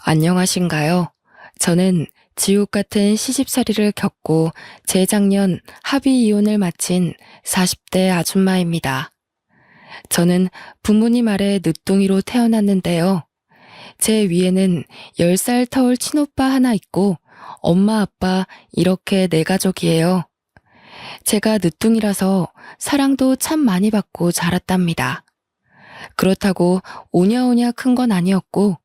안녕하신가요? 저는 지옥 같은 시집살이를 겪고 재작년 합의 이혼을 마친 40대 아줌마입니다. 저는 부모님 아래 늦둥이로 태어났는데요. 제 위에는 10살 터울 친오빠 하나 있고 엄마 아빠 이렇게 네 가족이에요. 제가 늦둥이라서 사랑도 참 많이 받고 자랐답니다. 그렇다고 오냐오냐 큰 건 아니었고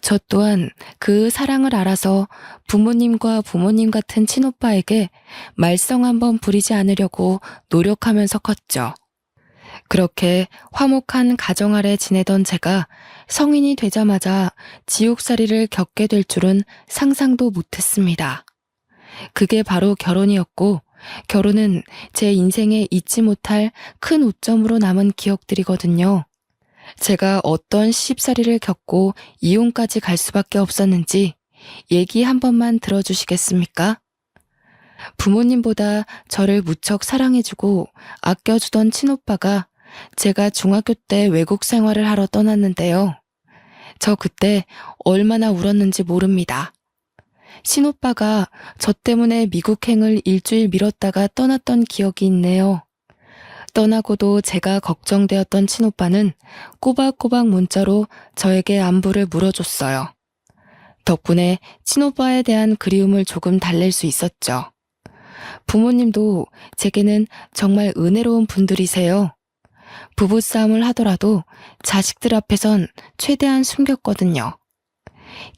저 또한 그 사랑을 알아서 부모님과 부모님 같은 친오빠에게 말썽 한번 부리지 않으려고 노력하면서 컸죠. 그렇게 화목한 가정 아래 지내던 제가 성인이 되자마자 지옥살이를 겪게 될 줄은 상상도 못했습니다. 그게 바로 결혼이었고, 결혼은 제 인생에 잊지 못할 큰 오점으로 남은 기억들이거든요. 제가 어떤 시집살이를 겪고 이혼까지 갈 수밖에 없었는지 얘기 한 번만 들어주시겠습니까? 부모님보다 저를 무척 사랑해주고 아껴주던 친오빠가 제가 중학교 때 외국 생활을 하러 떠났는데요. 저 그때 얼마나 울었는지 모릅니다. 친오빠가 저 때문에 미국행을 일주일 미뤘다가 떠났던 기억이 있네요. 떠나고도 제가 걱정되었던 친오빠는 꼬박꼬박 문자로 저에게 안부를 물어줬어요. 덕분에 친오빠에 대한 그리움을 조금 달랠 수 있었죠. 부모님도 제게는 정말 은혜로운 분들이세요. 부부싸움을 하더라도 자식들 앞에선 최대한 숨겼거든요.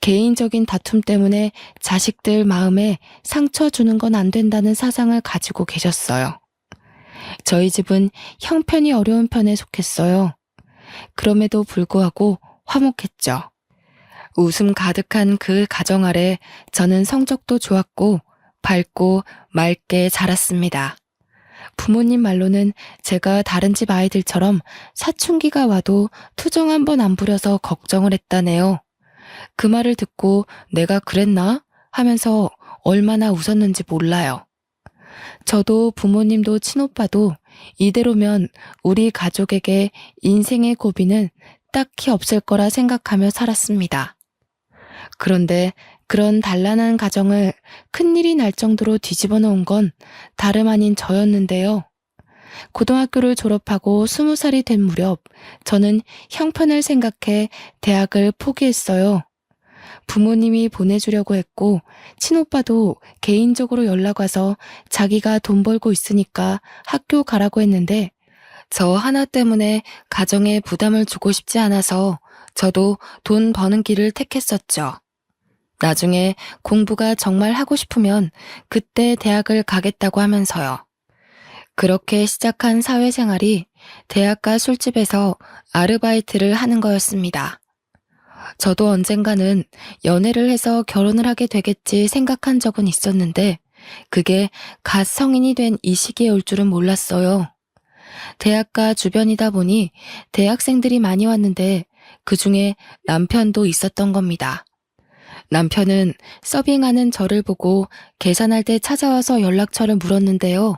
개인적인 다툼 때문에 자식들 마음에 상처 주는 건 안 된다는 사상을 가지고 계셨어요. 저희 집은 형편이 어려운 편에 속했어요. 그럼에도 불구하고 화목했죠. 웃음 가득한 그 가정 아래 저는 성적도 좋았고 밝고 맑게 자랐습니다. 부모님 말로는 제가 다른 집 아이들처럼 사춘기가 와도 투정 한 번 안 부려서 걱정을 했다네요. 그 말을 듣고 내가 그랬나? 하면서 얼마나 웃었는지 몰라요. 저도 부모님도 친오빠도 이대로면 우리 가족에게 인생의 고비는 딱히 없을 거라 생각하며 살았습니다. 그런데 그런 단란한 가정을 큰일이 날 정도로 뒤집어 놓은 건 다름 아닌 저였는데요. 고등학교를 졸업하고 20살이 된 무렵 저는 형편을 생각해 대학을 포기했어요. 부모님이 보내주려고 했고 친오빠도 개인적으로 연락 와서 자기가 돈 벌고 있으니까 학교 가라고 했는데 저 하나 때문에 가정에 부담을 주고 싶지 않아서 저도 돈 버는 길을 택했었죠. 나중에 공부가 정말 하고 싶으면 그때 대학을 가겠다고 하면서요. 그렇게 시작한 사회생활이 대학가 술집에서 아르바이트를 하는 거였습니다. 저도 언젠가는 연애를 해서 결혼을 하게 되겠지 생각한 적은 있었는데 그게 갓 성인이 된 이 시기에 올 줄은 몰랐어요. 대학가 주변이다 보니 대학생들이 많이 왔는데 그중에 남편도 있었던 겁니다. 남편은 서빙하는 저를 보고 계산할 때 찾아와서 연락처를 물었는데요.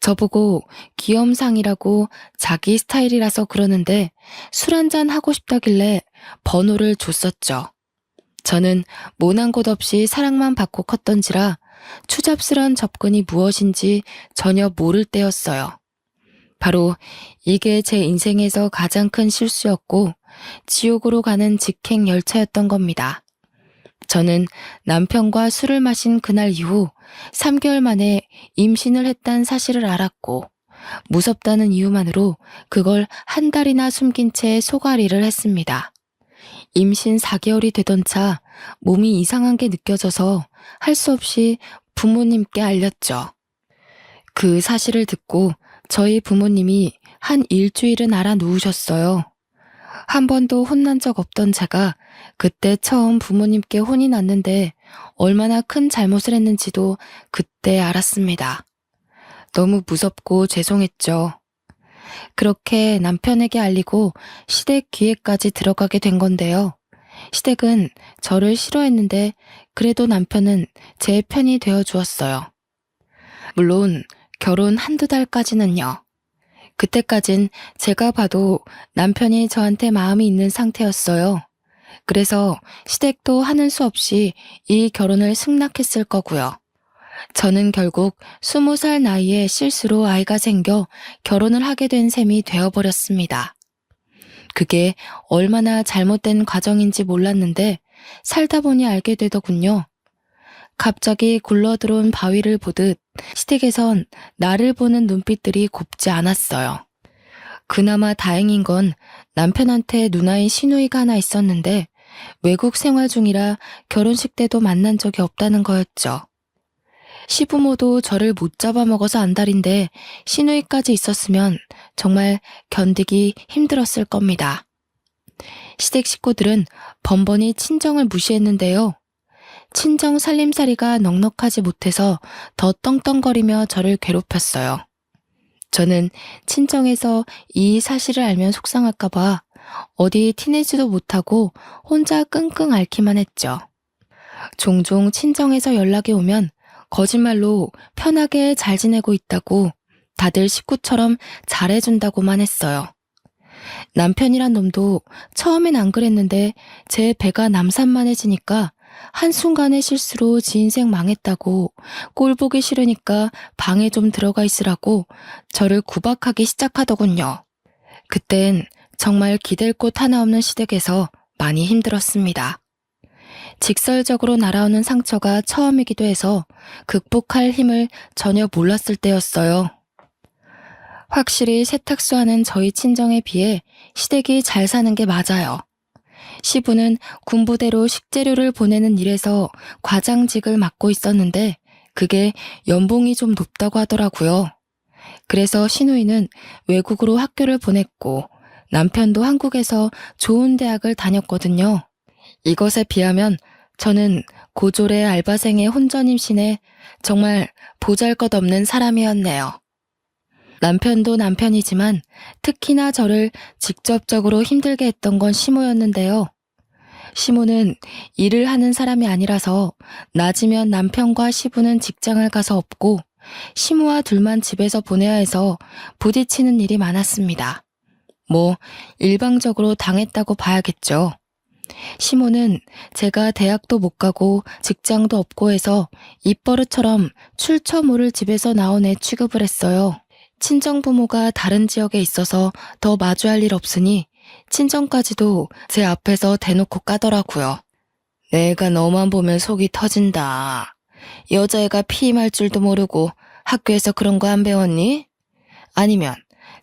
저보고 귀염상이라고 자기 스타일이라서 그러는데 술 한잔 하고 싶다길래 번호를 줬었죠. 저는 모난 곳 없이 사랑만 받고 컸던지라 추잡스런 접근이 무엇인지 전혀 모를 때였어요. 바로 이게 제 인생에서 가장 큰 실수였고 지옥으로 가는 직행 열차였던 겁니다. 저는 남편과 술을 마신 그날 이후 3개월 만에 임신을 했다는 사실을 알았고 무섭다는 이유만으로 그걸 한 달이나 숨긴 채 소가리를 했습니다. 임신 4개월이 되던 차 몸이 이상한 게 느껴져서 할 수 없이 부모님께 알렸죠. 그 사실을 듣고 저희 부모님이 한 일주일은 알아 누우셨어요. 한 번도 혼난 적 없던 제가 그때 처음 부모님께 혼이 났는데 얼마나 큰 잘못을 했는지도 그때 알았습니다. 너무 무섭고 죄송했죠. 그렇게 남편에게 알리고 시댁 귀에까지 들어가게 된 건데요. 시댁은 저를 싫어했는데 그래도 남편은 제 편이 되어 주었어요. 물론 결혼 한두 달까지는요. 그때까진 제가 봐도 남편이 저한테 마음이 있는 상태였어요. 그래서 시댁도 하는 수 없이 이 결혼을 승낙했을 거고요. 저는 결국 20살 나이에 실수로 아이가 생겨 결혼을 하게 된 셈이 되어버렸습니다. 그게 얼마나 잘못된 과정인지 몰랐는데 살다 보니 알게 되더군요. 갑자기 굴러들어온 바위를 보듯 시댁에선 나를 보는 눈빛들이 곱지 않았어요. 그나마 다행인 건 남편한테 누나인 시누이가 하나 있었는데 외국 생활 중이라 결혼식 때도 만난 적이 없다는 거였죠. 시부모도 저를 못 잡아먹어서 안달인데 시누이까지 있었으면 정말 견디기 힘들었을 겁니다. 시댁 식구들은 번번이 친정을 무시했는데요. 친정 살림살이가 넉넉하지 못해서 더 떵떵거리며 저를 괴롭혔어요. 저는 친정에서 이 사실을 알면 속상할까봐 어디 티내지도 못하고 혼자 끙끙 앓기만 했죠. 종종 친정에서 연락이 오면 거짓말로 편하게 잘 지내고 있다고 다들 식구처럼 잘해준다고만 했어요. 남편이란 놈도 처음엔 안 그랬는데 제 배가 남산만해지니까 한순간의 실수로 지 인생 망했다고 꼴 보기 싫으니까 방에 좀 들어가 있으라고 저를 구박하기 시작하더군요. 그땐 정말 기댈 곳 하나 없는 시댁에서 많이 힘들었습니다. 직설적으로 날아오는 상처가 처음이기도 해서 극복할 힘을 전혀 몰랐을 때였어요. 확실히 세탁소 하는 저희 친정에 비해 시댁이 잘 사는 게 맞아요. 시부는 군부대로 식재료를 보내는 일에서 과장직을 맡고 있었는데 그게 연봉이 좀 높다고 하더라고요. 그래서 시누이는 외국으로 학교를 보냈고 남편도 한국에서 좋은 대학을 다녔거든요. 이것에 비하면 저는 고졸의 알바생의 혼전 임신에 정말 보잘것없는 사람이었네요. 남편도 남편이지만 특히나 저를 직접적으로 힘들게 했던 건 시모였는데요. 시모는 일을 하는 사람이 아니라서 낮이면 남편과 시부는 직장을 가서 없고 시모와 둘만 집에서 보내야 해서 부딪히는 일이 많았습니다. 일방적으로 당했다고 봐야겠죠. 시모는 제가 대학도 못 가고 직장도 없고 해서 입버릇처럼 출처 모를 집에서 나온 애 취급을 했어요. 친정 부모가 다른 지역에 있어서 더 마주할 일 없으니 친정까지도 제 앞에서 대놓고 까더라고요. 내가 너만 보면 속이 터진다. 여자애가 피임할 줄도 모르고 학교에서 그런 거 안 배웠니? 아니면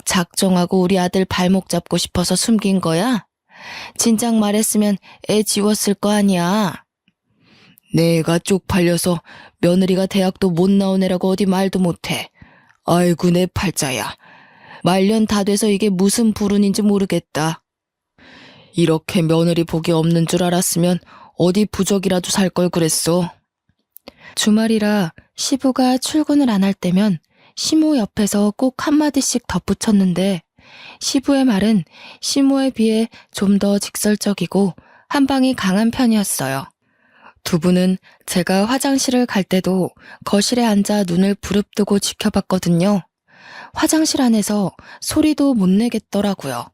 작정하고 우리 아들 발목 잡고 싶어서 숨긴 거야? 진작 말했으면 애 지웠을 거 아니야. 내가 쪽팔려서 며느리가 대학도 못 나온 애라고 어디 말도 못해. 아이고 내 팔자야. 말년 다 돼서 이게 무슨 불운인지 모르겠다. 이렇게 며느리 복이 없는 줄 알았으면 어디 부적이라도 살 걸 그랬어. 주말이라 시부가 출근을 안 할 때면 시모 옆에서 꼭 한마디씩 덧붙였는데 시부의 말은 시모에 비해 좀 더 직설적이고 한방이 강한 편이었어요. 두 분은 제가 화장실을 갈 때도 거실에 앉아 눈을 부릅뜨고 지켜봤거든요. 화장실 안에서 소리도 못 내겠더라고요.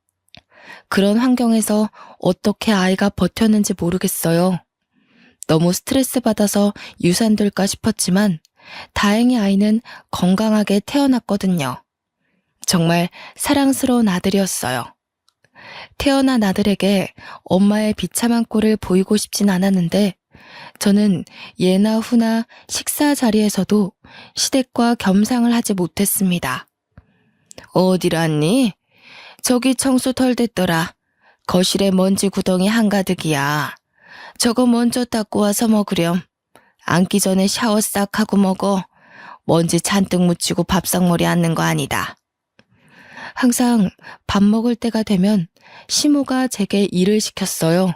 그런 환경에서 어떻게 아이가 버텼는지 모르겠어요. 너무 스트레스 받아서 유산될까 싶었지만 다행히 아이는 건강하게 태어났거든요. 정말 사랑스러운 아들이었어요. 태어난 아들에게 엄마의 비참한 꼴을 보이고 싶진 않았는데 저는 예나 후나 식사 자리에서도 시댁과 겸상을 하지 못했습니다. 어디랐니? 저기 청소 덜 됐더라. 거실에 먼지 구덩이 한가득이야. 저거 먼저 닦고 와서 먹으렴. 앉기 전에 샤워 싹 하고 먹어. 먼지 잔뜩 묻히고 밥상머리 앉는 거 아니다. 항상 밥 먹을 때가 되면 시모가 제게 일을 시켰어요.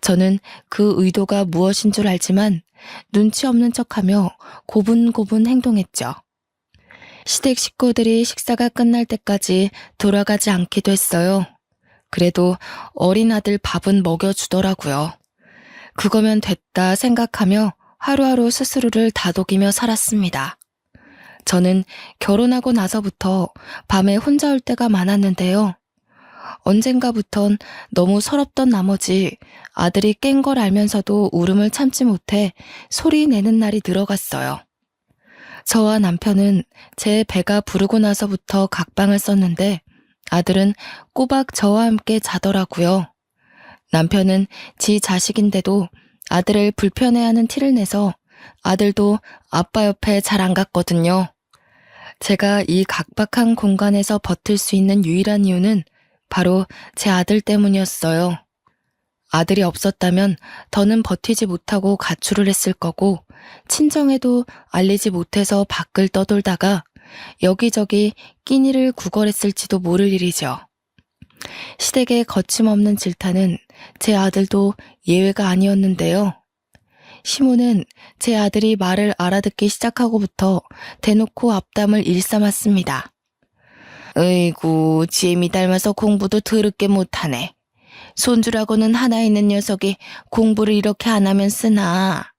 저는 그 의도가 무엇인 줄 알지만 눈치 없는 척하며 고분고분 행동했죠. 시댁 식구들이 식사가 끝날 때까지 돌아가지 않기도 했어요. 그래도 어린 아들 밥은 먹여주더라고요. 그거면 됐다 생각하며 하루하루 스스로를 다독이며 살았습니다. 저는 결혼하고 나서부터 밤에 혼자 올 때가 많았는데요. 언젠가부턴 너무 서럽던 나머지 아들이 깬 걸 알면서도 울음을 참지 못해 소리 내는 날이 늘어갔어요. 저와 남편은 제 배가 부르고 나서부터 각방을 썼는데 아들은 꼬박 저와 함께 자더라고요. 남편은 지 자식인데도 아들을 불편해하는 티를 내서 아들도 아빠 옆에 잘 안 갔거든요. 제가 이 각박한 공간에서 버틸 수 있는 유일한 이유는 바로 제 아들 때문이었어요. 아들이 없었다면 더는 버티지 못하고 가출을 했을 거고 친정에도 알리지 못해서 밖을 떠돌다가 여기저기 끼니를 구걸했을지도 모를 일이죠. 시댁의 거침없는 질타는 제 아들도 예외가 아니었는데요. 시모는 제 아들이 말을 알아듣기 시작하고부터 대놓고 앞담을 일삼았습니다. 으이구, 지엠이 닮아서 공부도 더럽게 못하네. 손주라고는 하나 있는 녀석이 공부를 이렇게 안 하면 쓰나.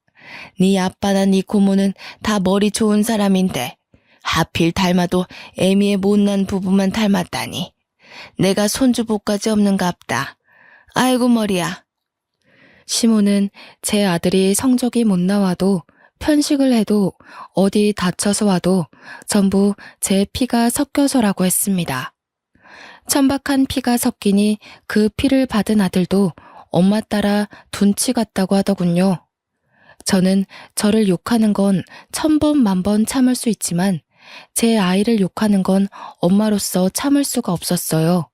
네 아빠나 네 고모는 다 머리 좋은 사람인데 하필 닮아도 애미의 못난 부부만 닮았다니. 내가 손주복까지 없는갑다. 아이고 머리야. 시모는 제 아들이 성적이 못 나와도 편식을 해도 어디 다쳐서 와도 전부 제 피가 섞여서라고 했습니다. 천박한 피가 섞이니 그 피를 받은 아들도 엄마 따라 둔치 같다고 하더군요. 저는 저를 욕하는 건 1000번 만번 참을 수 있지만 제 아이를 욕하는 건 엄마로서 참을 수가 없었어요.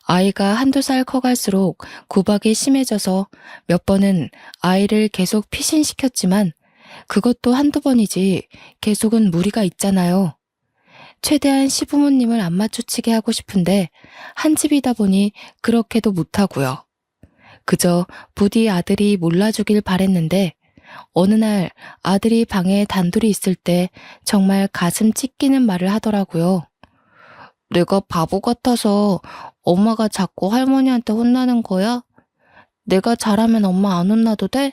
아이가 한두 살 커갈수록 구박이 심해져서 몇 번은 아이를 계속 피신시켰지만 그것도 한두 번이지 계속은 무리가 있잖아요. 최대한 시부모님을 안 마주치게 하고 싶은데 한 집이다 보니 그렇게도 못하고요. 그저 부디 아들이 몰라주길 바랬는데 어느 날 아들이 방에 단둘이 있을 때 정말 가슴 찢기는 말을 하더라고요. 내가 바보 같아서 엄마가 자꾸 할머니한테 혼나는 거야? 내가 잘하면 엄마 안 혼나도 돼?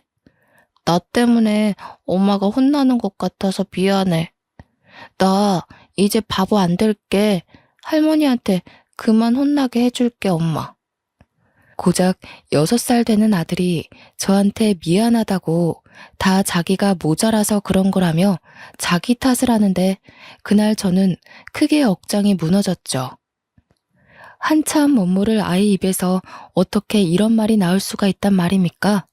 나 때문에 엄마가 혼나는 것 같아서 미안해. 나 이제 바보 안 될게. 할머니한테 그만 혼나게 해줄게, 엄마. 고작 6살 되는 아들이 저한테 미안하다고 다 자기가 모자라서 그런 거라며 자기 탓을 하는데 그날 저는 크게 억장이 무너졌죠. 한참 못 모를 아이 입에서 어떻게 이런 말이 나올 수가 있단 말입니까?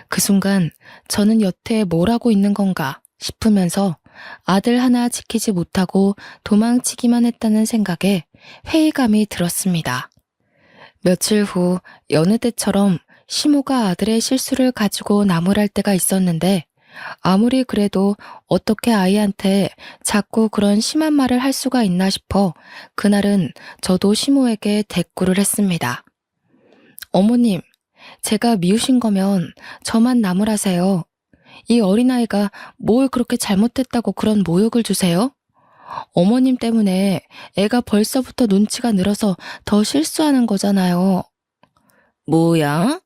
그 순간 저는 여태 뭘 하고 있는 건가 싶으면서 아들 하나 지키지 못하고 도망치기만 했다는 생각에 회의감이 들었습니다. 며칠 후 여느 때처럼 시모가 아들의 실수를 가지고 나무랄 때가 있었는데 아무리 그래도 어떻게 아이한테 자꾸 그런 심한 말을 할 수가 있나 싶어 그날은 저도 시모에게 대꾸를 했습니다. 어머님, 제가 미우신 거면 저만 나무라세요. 이 어린아이가 뭘 그렇게 잘못했다고 그런 모욕을 주세요? 어머님 때문에 애가 벌써부터 눈치가 늘어서 더 실수하는 거잖아요. 뭐야?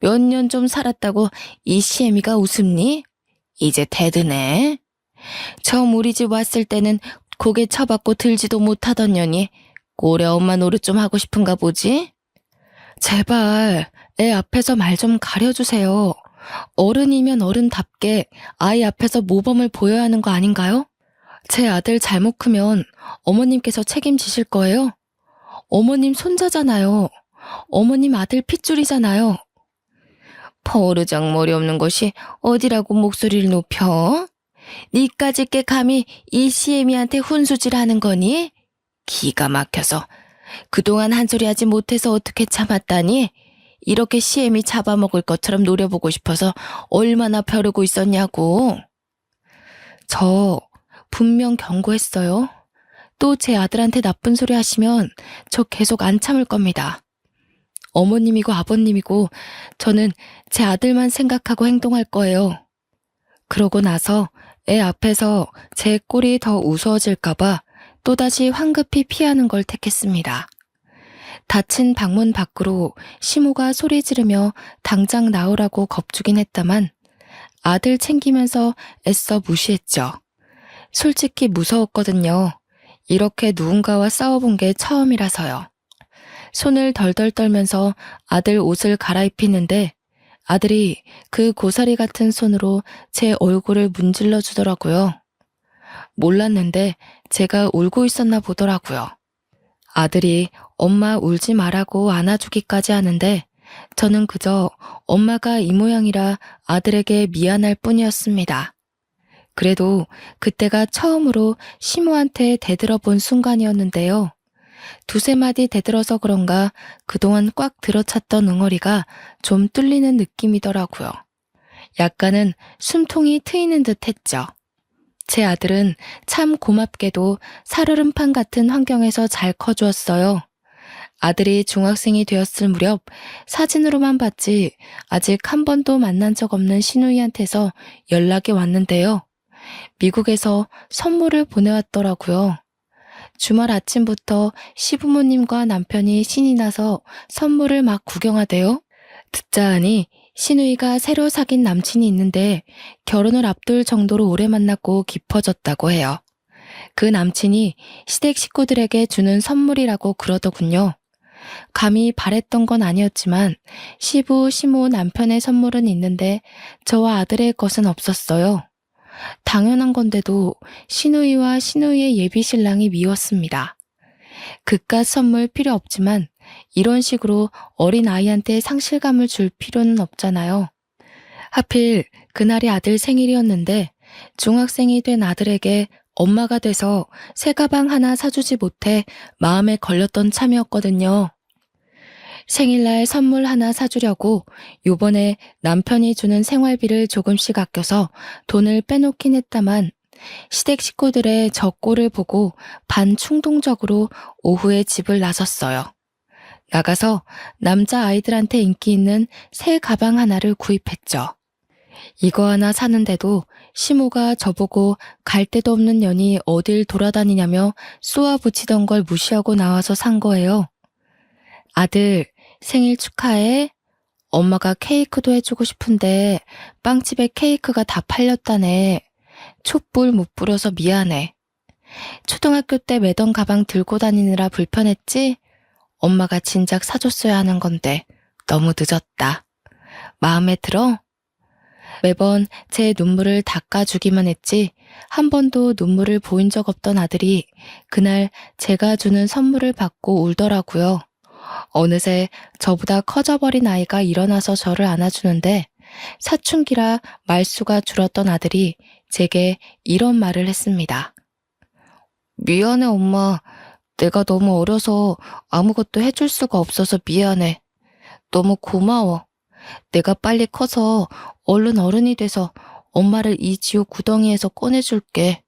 몇 년 좀 살았다고 이 시애미가 웃음니? 이제 대드네. 처음 우리 집 왔을 때는 고개 쳐받고 들지도 못하던 년이 꼴에 엄마 노릇 좀 하고 싶은가 보지? 제발 애 앞에서 말 좀 가려주세요. 어른이면 어른답게 아이 앞에서 모범을 보여야 하는 거 아닌가요? 제 아들 잘못 크면 어머님께서 책임지실 거예요? 어머님 손자잖아요. 어머님 아들 핏줄이잖아요. 버르장 머리 없는 것이 어디라고 목소리를 높여? 니까짓 게 감히 이 시애미한테 훈수질하는 거니? 기가 막혀서 그동안 한 소리 하지 못해서 어떻게 참았다니? 이렇게 시애미 잡아먹을 것처럼 노려보고 싶어서 얼마나 벼르고 있었냐고. 저 분명 경고했어요. 또 제 아들한테 나쁜 소리 하시면 저 계속 안 참을 겁니다. 어머님이고 아버님이고 저는 제 아들만 생각하고 행동할 거예요. 그러고 나서 애 앞에서 제 꼴이 더 우스워질까봐 또다시 황급히 피하는 걸 택했습니다. 닫힌 방문 밖으로 시모가 소리 지르며 당장 나오라고 겁주긴 했다만 아들 챙기면서 애써 무시했죠. 솔직히 무서웠거든요. 이렇게 누군가와 싸워본 게 처음이라서요. 손을 덜덜 떨면서 아들 옷을 갈아입히는데 아들이 그 고사리 같은 손으로 제 얼굴을 문질러 주더라고요. 몰랐는데 제가 울고 있었나 보더라고요. 아들이 엄마 울지 말라고 안아주기까지 하는데 저는 그저 엄마가 이 모양이라 아들에게 미안할 뿐이었습니다. 그래도 그때가 처음으로 시모한테 대들어본 순간이었는데요. 두세 마디 대들어서 그런가 그동안 꽉 들어찼던 응어리가 좀 뚫리는 느낌이더라고요. 약간은 숨통이 트이는 듯 했죠. 제 아들은 참 고맙게도 살얼음판 같은 환경에서 잘 커주었어요. 아들이 중학생이 되었을 무렵 사진으로만 봤지 아직 한 번도 만난 적 없는 시누이한테서 연락이 왔는데요. 미국에서 선물을 보내왔더라고요. 주말 아침부터 시부모님과 남편이 신이 나서 선물을 막 구경하대요. 듣자 하니 시누이가 새로 사귄 남친이 있는데 결혼을 앞둘 정도로 오래 만났고 깊어졌다고 해요. 그 남친이 시댁 식구들에게 주는 선물이라고 그러더군요. 감히 바랬던 건 아니었지만 시부, 시모 남편의 선물은 있는데 저와 아들의 것은 없었어요. 당연한 건데도 시누이와 시누이의 예비 신랑이 미웠습니다. 그깟 선물 필요 없지만 이런 식으로 어린 아이한테 상실감을 줄 필요는 없잖아요. 하필 그날이 아들 생일이었는데 중학생이 된 아들에게 엄마가 돼서 새 가방 하나 사주지 못해 마음에 걸렸던 참이었거든요. 생일날 선물 하나 사주려고 요번에 남편이 주는 생활비를 조금씩 아껴서 돈을 빼놓긴 했다만 시댁 식구들의 저 꼴을 보고 반충동적으로 오후에 집을 나섰어요. 나가서 남자 아이들한테 인기 있는 새 가방 하나를 구입했죠. 이거 하나 사는데도 시모가 저보고 갈 데도 없는 년이 어딜 돌아다니냐며 쏘아붙이던 걸 무시하고 나와서 산 거예요. 아들, 생일 축하해. 엄마가 케이크도 해주고 싶은데 빵집에 케이크가 다 팔렸다네. 촛불 못 불어서 미안해. 초등학교 때 매던 가방 들고 다니느라 불편했지? 엄마가 진작 사줬어야 하는 건데 너무 늦었다. 마음에 들어? 매번 제 눈물을 닦아주기만 했지 한 번도 눈물을 보인 적 없던 아들이 그날 제가 주는 선물을 받고 울더라고요. 어느새 저보다 커져버린 아이가 일어나서 저를 안아주는데 사춘기라 말수가 줄었던 아들이 제게 이런 말을 했습니다. 미안해 엄마. 내가 너무 어려서 아무것도 해줄 수가 없어서 미안해. 너무 고마워. 내가 빨리 커서 얼른 어른이 돼서 엄마를 이 지옥 구덩이에서 꺼내줄게.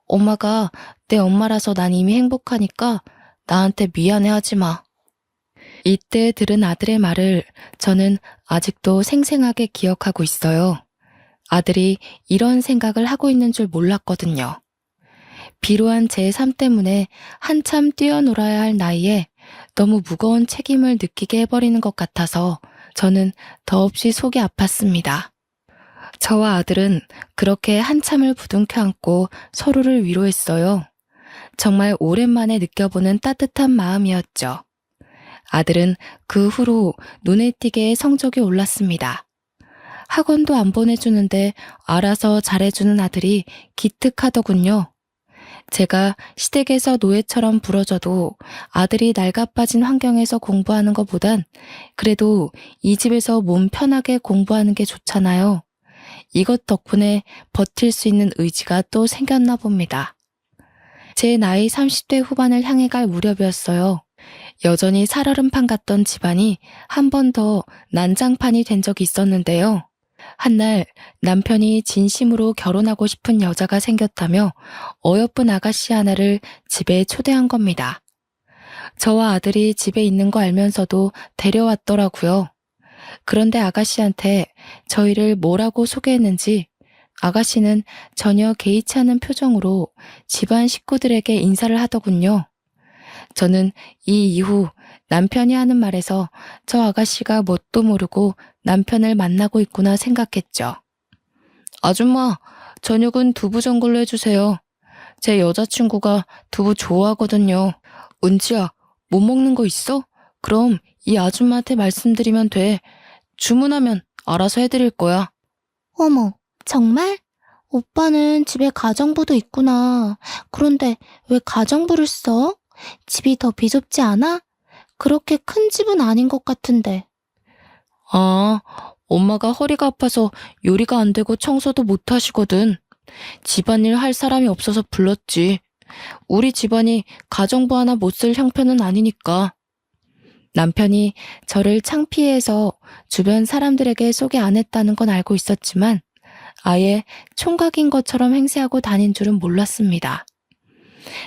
엄마가 내 엄마라서 난 이미 행복하니까 나한테 미안해하지 마. 이때 들은 아들의 말을 저는 아직도 생생하게 기억하고 있어요. 아들이 이런 생각을 하고 있는 줄 몰랐거든요. 비로한 제 삶 때문에 한참 뛰어놀아야 할 나이에 너무 무거운 책임을 느끼게 해버리는 것 같아서 저는 더없이 속이 아팠습니다. 저와 아들은 그렇게 한참을 부둥켜 안고 서로를 위로했어요. 정말 오랜만에 느껴보는 따뜻한 마음이었죠. 아들은 그 후로 눈에 띄게 성적이 올랐습니다. 학원도 안 보내주는데 알아서 잘해주는 아들이 기특하더군요. 제가 시댁에서 노예처럼 부러져도 아들이 낡아빠진 환경에서 공부하는 것보단 그래도 이 집에서 몸 편하게 공부하는 게 좋잖아요. 이것 덕분에 버틸 수 있는 의지가 또 생겼나 봅니다. 제 나이 30대 후반을 향해 갈 무렵이었어요. 여전히 살얼음판 같던 집안이 한 번 더 난장판이 된 적이 있었는데요. 한날 남편이 진심으로 결혼하고 싶은 여자가 생겼다며 어여쁜 아가씨 하나를 집에 초대한 겁니다. 저와 아들이 집에 있는 거 알면서도 데려왔더라고요. 그런데 아가씨한테 저희를 뭐라고 소개했는지 아가씨는 전혀 개의치 않은 표정으로 집안 식구들에게 인사를 하더군요. 저는 이 이후 남편이 하는 말에서 저 아가씨가 뭣도 모르고 남편을 만나고 있구나 생각했죠. 아줌마, 저녁은 두부 전골로 해주세요. 제 여자친구가 두부 좋아하거든요. 은지야, 못 먹는 거 있어? 그럼 이 아줌마한테 말씀드리면 돼. 주문하면 알아서 해드릴 거야. 어머, 정말? 오빠는 집에 가정부도 있구나. 그런데 왜 가정부를 써? 집이 더 비좁지 않아? 그렇게 큰 집은 아닌 것 같은데. 아, 엄마가 허리가 아파서 요리가 안 되고 청소도 못 하시거든. 집안일 할 사람이 없어서 불렀지. 우리 집안이 가정부 하나 못 쓸 형편은 아니니까. 남편이 저를 창피해서 주변 사람들에게 소개 안 했다는 건 알고 있었지만 아예 총각인 것처럼 행세하고 다닌 줄은 몰랐습니다.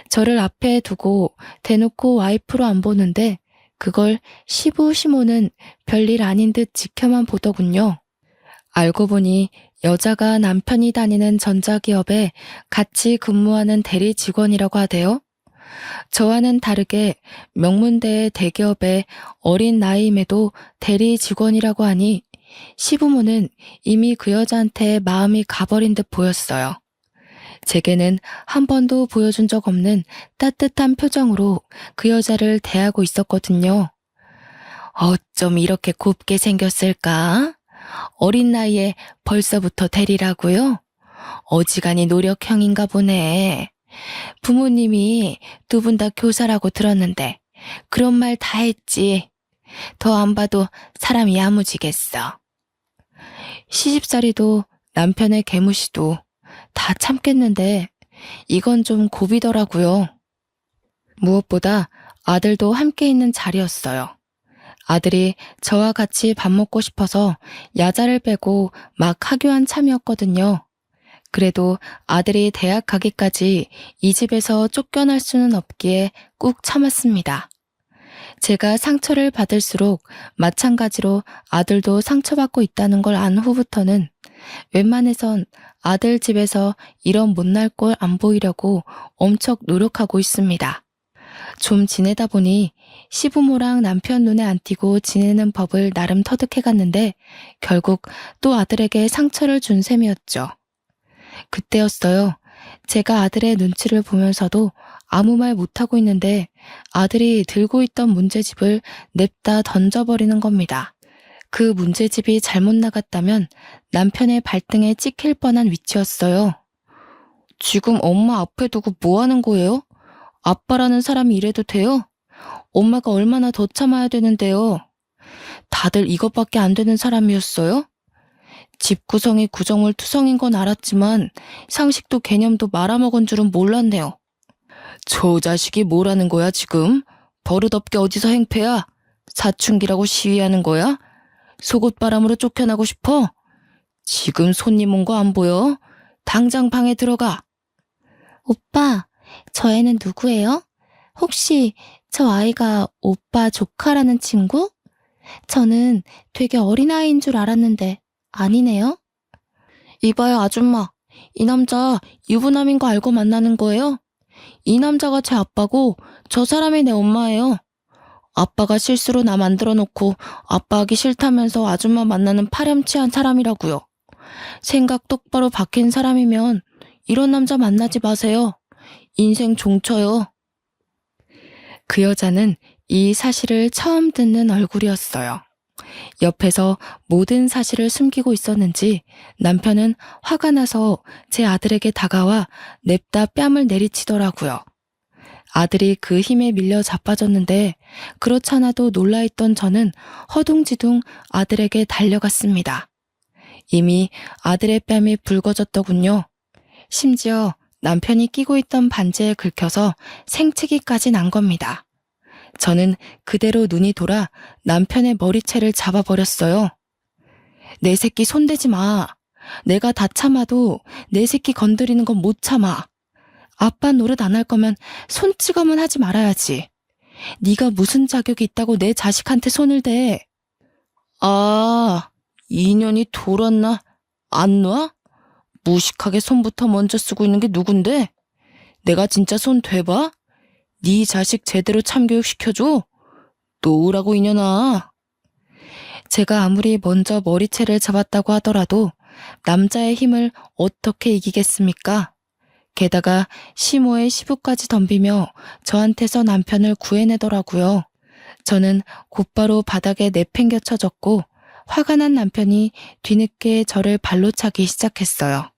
저를 앞에 두고 대놓고 와이프로 안 보는데 그걸 시부 시모는 별일 아닌 듯 지켜만 보더군요. 알고 보니 여자가 남편이 다니는 전자기업에 같이 근무하는 대리 직원이라고 하대요. 저와는 다르게 명문대의 대기업의 어린 나이임에도 대리 직원이라고 하니 시부모는 이미 그 여자한테 마음이 가버린 듯 보였어요. 제게는 한 번도 보여준 적 없는 따뜻한 표정으로 그 여자를 대하고 있었거든요. 어쩜 이렇게 곱게 생겼을까? 어린 나이에 벌써부터 대리라고요? 어지간히 노력형인가 보네. 부모님이 두 분 다 교사라고 들었는데 그런 말 다 했지. 더 안 봐도 사람이 야무지겠어. 시집살이도 남편의 개무시도 다 참겠는데 이건 좀 고비더라고요. 무엇보다 아들도 함께 있는 자리였어요. 아들이 저와 같이 밥 먹고 싶어서 야자를 빼고 막 하교한 참이었거든요. 그래도 아들이 대학 가기까지 이 집에서 쫓겨날 수는 없기에 꾹 참았습니다. 제가 상처를 받을수록 마찬가지로 아들도 상처받고 있다는 걸 안 후부터는 웬만해선 아들 집에서 이런 못날 꼴 안 보이려고 엄청 노력하고 있습니다. 좀 지내다 보니 시부모랑 남편 눈에 안 띄고 지내는 법을 나름 터득해갔는데 결국 또 아들에게 상처를 준 셈이었죠. 그때였어요. 제가 아들의 눈치를 보면서도 아무 말 못하고 있는데 아들이 들고 있던 문제집을 냅다 던져버리는 겁니다. 그 문제집이 잘못 나갔다면 남편의 발등에 찍힐 뻔한 위치였어요. 지금 엄마 앞에 두고 뭐 하는 거예요? 아빠라는 사람이 이래도 돼요? 엄마가 얼마나 더 참아야 되는데요. 다들 이것밖에 안 되는 사람이었어요? 집 구성이 구정물 투성인 건 알았지만 상식도 개념도 말아먹은 줄은 몰랐네요. 저 자식이 뭐라는 거야 지금? 버릇없게 어디서 행패야? 사춘기라고 시위하는 거야? 속옷바람으로 쫓겨나고 싶어? 지금 손님 온 거 안 보여? 당장 방에 들어가. 오빠, 저 애는 누구예요? 혹시 저 아이가 오빠 조카라는 친구? 저는 되게 어린아이인 줄 알았는데 아니네요? 이봐요 아줌마. 이 남자 유부남인 거 알고 만나는 거예요? 이 남자가 제 아빠고 저 사람이 내 엄마예요. 아빠가 실수로 나 만들어 놓고 아빠 하기 싫다면서 아줌마 만나는 파렴치한 사람이라고요. 생각 똑바로 박힌 사람이면 이런 남자 만나지 마세요. 인생 종쳐요. 그 여자는 이 사실을 처음 듣는 얼굴이었어요. 옆에서 모든 사실을 숨기고 있었는지 남편은 화가 나서 제 아들에게 다가와 냅다 뺨을 내리치더라고요. 아들이 그 힘에 밀려 자빠졌는데 그렇잖아도 놀라있던 저는 허둥지둥 아들에게 달려갔습니다. 이미 아들의 뺨이 붉어졌더군요. 심지어 남편이 끼고 있던 반지에 긁혀서 생채기까지 난 겁니다. 저는 그대로 눈이 돌아 남편의 머리채를 잡아버렸어요. 내 새끼 손대지 마. 내가 다 참아도 내 새끼 건드리는 건 못 참아. 아빠 노릇 안 할 거면 손찌검은 하지 말아야지. 네가 무슨 자격이 있다고 내 자식한테 손을 대. 아, 인연이 돌았나? 안 놔? 무식하게 손부터 먼저 쓰고 있는 게 누군데? 내가 진짜 손 대봐? 네 자식 제대로 참교육 시켜줘? 놓으라고 이년아. 제가 아무리 먼저 머리채를 잡았다고 하더라도 남자의 힘을 어떻게 이기겠습니까? 게다가 시모의 시부까지 덤비며 저한테서 남편을 구해내더라고요. 저는 곧바로 바닥에 내팽겨쳐졌고 화가 난 남편이 뒤늦게 저를 발로 차기 시작했어요.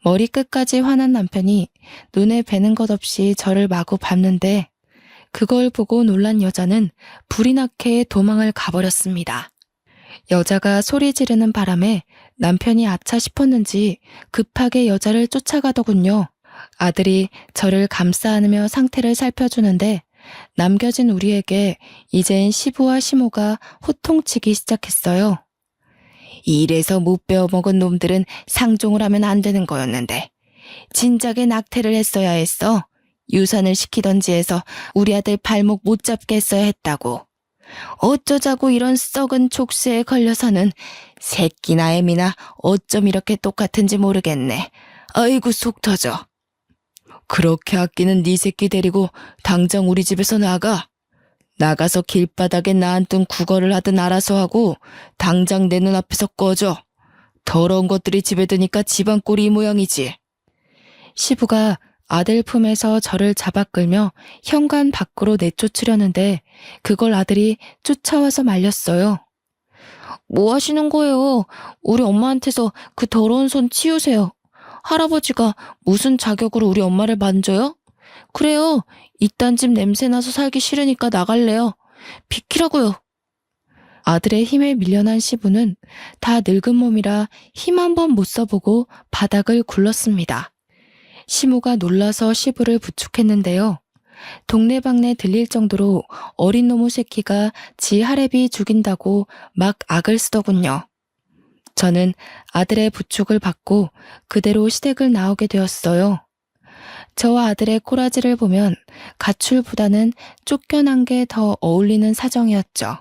머리끝까지 화난 남편이 눈에 뵈는 것 없이 저를 마구 밟는데 그걸 보고 놀란 여자는 불이 나게 도망을 가버렸습니다. 여자가 소리 지르는 바람에 남편이 아차 싶었는지 급하게 여자를 쫓아가더군요. 아들이 저를 감싸 안으며 상태를 살펴주는데 남겨진 우리에게 이젠 시부와 시모가 호통치기 시작했어요. 이래서 못 배워먹은 놈들은 상종을 하면 안 되는 거였는데 진작에 낙태를 했어야 했어. 유산을 시키던지 해서 우리 아들 발목 못 잡게 했어야 했다고. 어쩌자고 이런 썩은 족쇄에 걸려서는 새끼나 애미나 어쩜 이렇게 똑같은지 모르겠네. 아이고 속 터져. 그렇게 아끼는 네 새끼 데리고 당장 우리 집에서 나가. 나가서 길바닥에 나앉든 구걸을 하든 알아서 하고 당장 내 눈앞에서 꺼져. 더러운 것들이 집에 드니까 집안 꼴이 이 모양이지. 시부가 아들 품에서 저를 잡아 끌며 현관 밖으로 내쫓으려는데 그걸 아들이 쫓아와서 말렸어요. 뭐 하시는 거예요? 우리 엄마한테서 그 더러운 손 치우세요. 할아버지가 무슨 자격으로 우리 엄마를 만져요? 그래요. 이딴 집 냄새나서 살기 싫으니까 나갈래요. 비키라고요. 아들의 힘에 밀려난 시부는 다 늙은 몸이라 힘 한 번 못 써보고 바닥을 굴렀습니다. 시모가 놀라서 시부를 부축했는데요. 동네방네 들릴 정도로 어린 놈의 새끼가 지 할애비 죽인다고 막 악을 쓰더군요. 저는 아들의 부축을 받고 그대로 시댁을 나오게 되었어요. 저와 아들의 꼬라지를 보면 가출보다는 쫓겨난 게 더 어울리는 사정이었죠.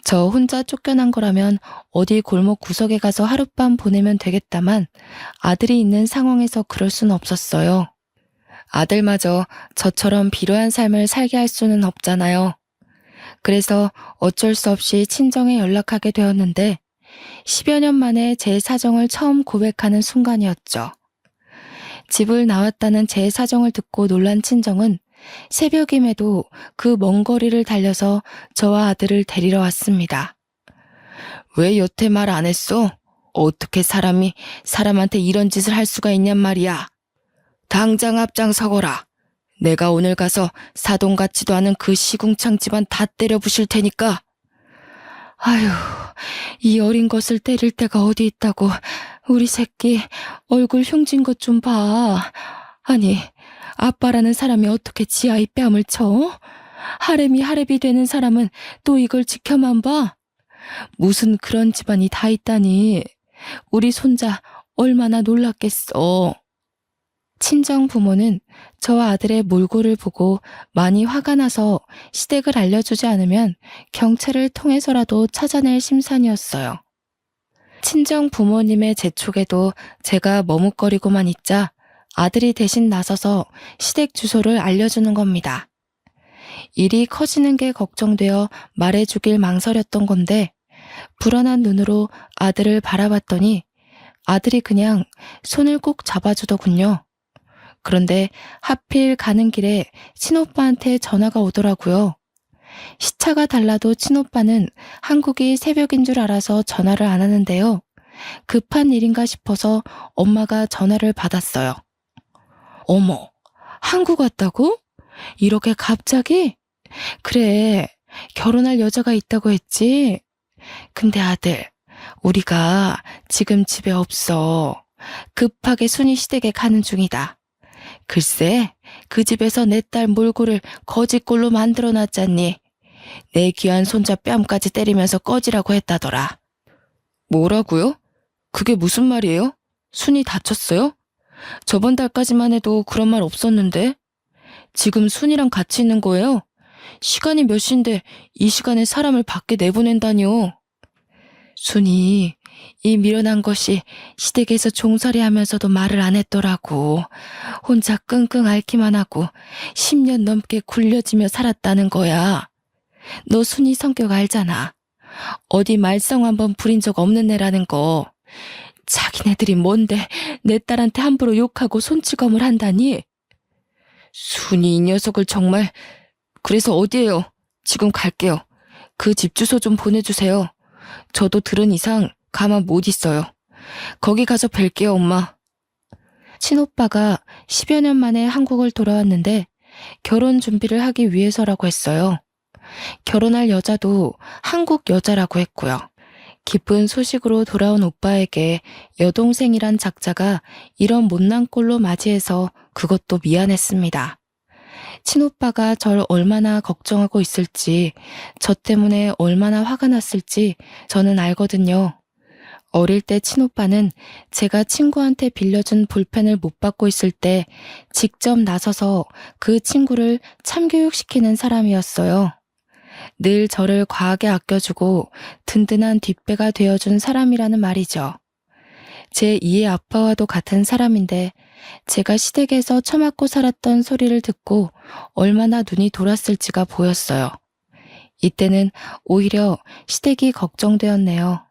저 혼자 쫓겨난 거라면 어디 골목 구석에 가서 하룻밤 보내면 되겠다만 아들이 있는 상황에서 그럴 수는 없었어요. 아들마저 저처럼 비루한 삶을 살게 할 수는 없잖아요. 그래서 어쩔 수 없이 친정에 연락하게 되었는데 10여 년 만에 제 사정을 처음 고백하는 순간이었죠. 집을 나왔다는 제 사정을 듣고 놀란 친정은 새벽임에도 그 먼 거리를 달려서 저와 아들을 데리러 왔습니다. 왜 여태 말 안 했어? 어떻게 사람이 사람한테 이런 짓을 할 수가 있냔 말이야. 당장 앞장서거라. 내가 오늘 가서 사돈 같지도 않은 그 시궁창 집안 다 때려 부실 테니까. 아휴, 이 어린 것을 때릴 데가 어디 있다고. 우리 새끼 얼굴 흉진 것 좀 봐. 아니, 아빠라는 사람이 어떻게 지 아이 뺨을 쳐? 할애비 되는 사람은 또 이걸 지켜만 봐? 무슨 그런 집안이 다 있다니. 우리 손자 얼마나 놀랐겠어. 친정 부모는 저와 아들의 몰골을 보고 많이 화가 나서 시댁을 알려주지 않으면 경찰을 통해서라도 찾아낼 심산이었어요. 친정 부모님의 재촉에도 제가 머뭇거리고만 있자 아들이 대신 나서서 시댁 주소를 알려주는 겁니다. 일이 커지는 게 걱정되어 말해주길 망설였던 건데 불안한 눈으로 아들을 바라봤더니 아들이 그냥 손을 꼭 잡아주더군요. 그런데 하필 가는 길에 친오빠한테 전화가 오더라고요. 시차가 달라도 친오빠는 한국이 새벽인 줄 알아서 전화를 안 하는데요. 급한 일인가 싶어서 엄마가 전화를 받았어요. 어머, 한국 왔다고? 이렇게 갑자기? 그래, 결혼할 여자가 있다고 했지? 근데 아들, 우리가 지금 집에 없어. 급하게 순이 시댁에 가는 중이다. 글쎄, 그 집에서 내 딸 몰골을 거짓골로 만들어놨잖니. 내 귀한 손자 뺨까지 때리면서 꺼지라고 했다더라. 뭐라고요? 그게 무슨 말이에요? 순이 다쳤어요? 저번 달까지만 해도 그런 말 없었는데. 지금 순이랑 같이 있는 거예요? 시간이 몇 시인데 이 시간에 사람을 밖에 내보낸다니요. 순이 이 미련한 것이 시댁에서 종살이 하면서도 말을 안 했더라고. 혼자 끙끙 앓기만 하고 10년 넘게 굴려지며 살았다는 거야. 너 순이 성격 알잖아. 어디 말썽 한번 부린 적 없는 애라는 거. 자기네들이 뭔데 내 딸한테 함부로 욕하고 손찌검을 한다니? 순이 이 녀석을 정말. 그래서 어디에요? 지금 갈게요. 그 집 주소 좀 보내주세요. 저도 들은 이상 가만 못 있어요. 거기 가서 뵐게요, 엄마. 친오빠가 10여 년 만에 한국을 돌아왔는데 결혼 준비를 하기 위해서라고 했어요. 결혼할 여자도 한국 여자라고 했고요. 기쁜 소식으로 돌아온 오빠에게 여동생이란 작자가 이런 못난 꼴로 맞이해서 그것도 미안했습니다. 친오빠가 절 얼마나 걱정하고 있을지, 저 때문에 얼마나 화가 났을지 저는 알거든요. 어릴 때 친오빠는 제가 친구한테 빌려준 볼펜을 못 받고 있을 때 직접 나서서 그 친구를 참교육시키는 사람이었어요. 늘 저를 과하게 아껴주고 든든한 뒷배가 되어준 사람이라는 말이죠. 제 2의 아빠와도 같은 사람인데 제가 시댁에서 처맞고 살았던 소리를 듣고 얼마나 눈이 돌았을지가 보였어요. 이때는 오히려 시댁이 걱정되었네요.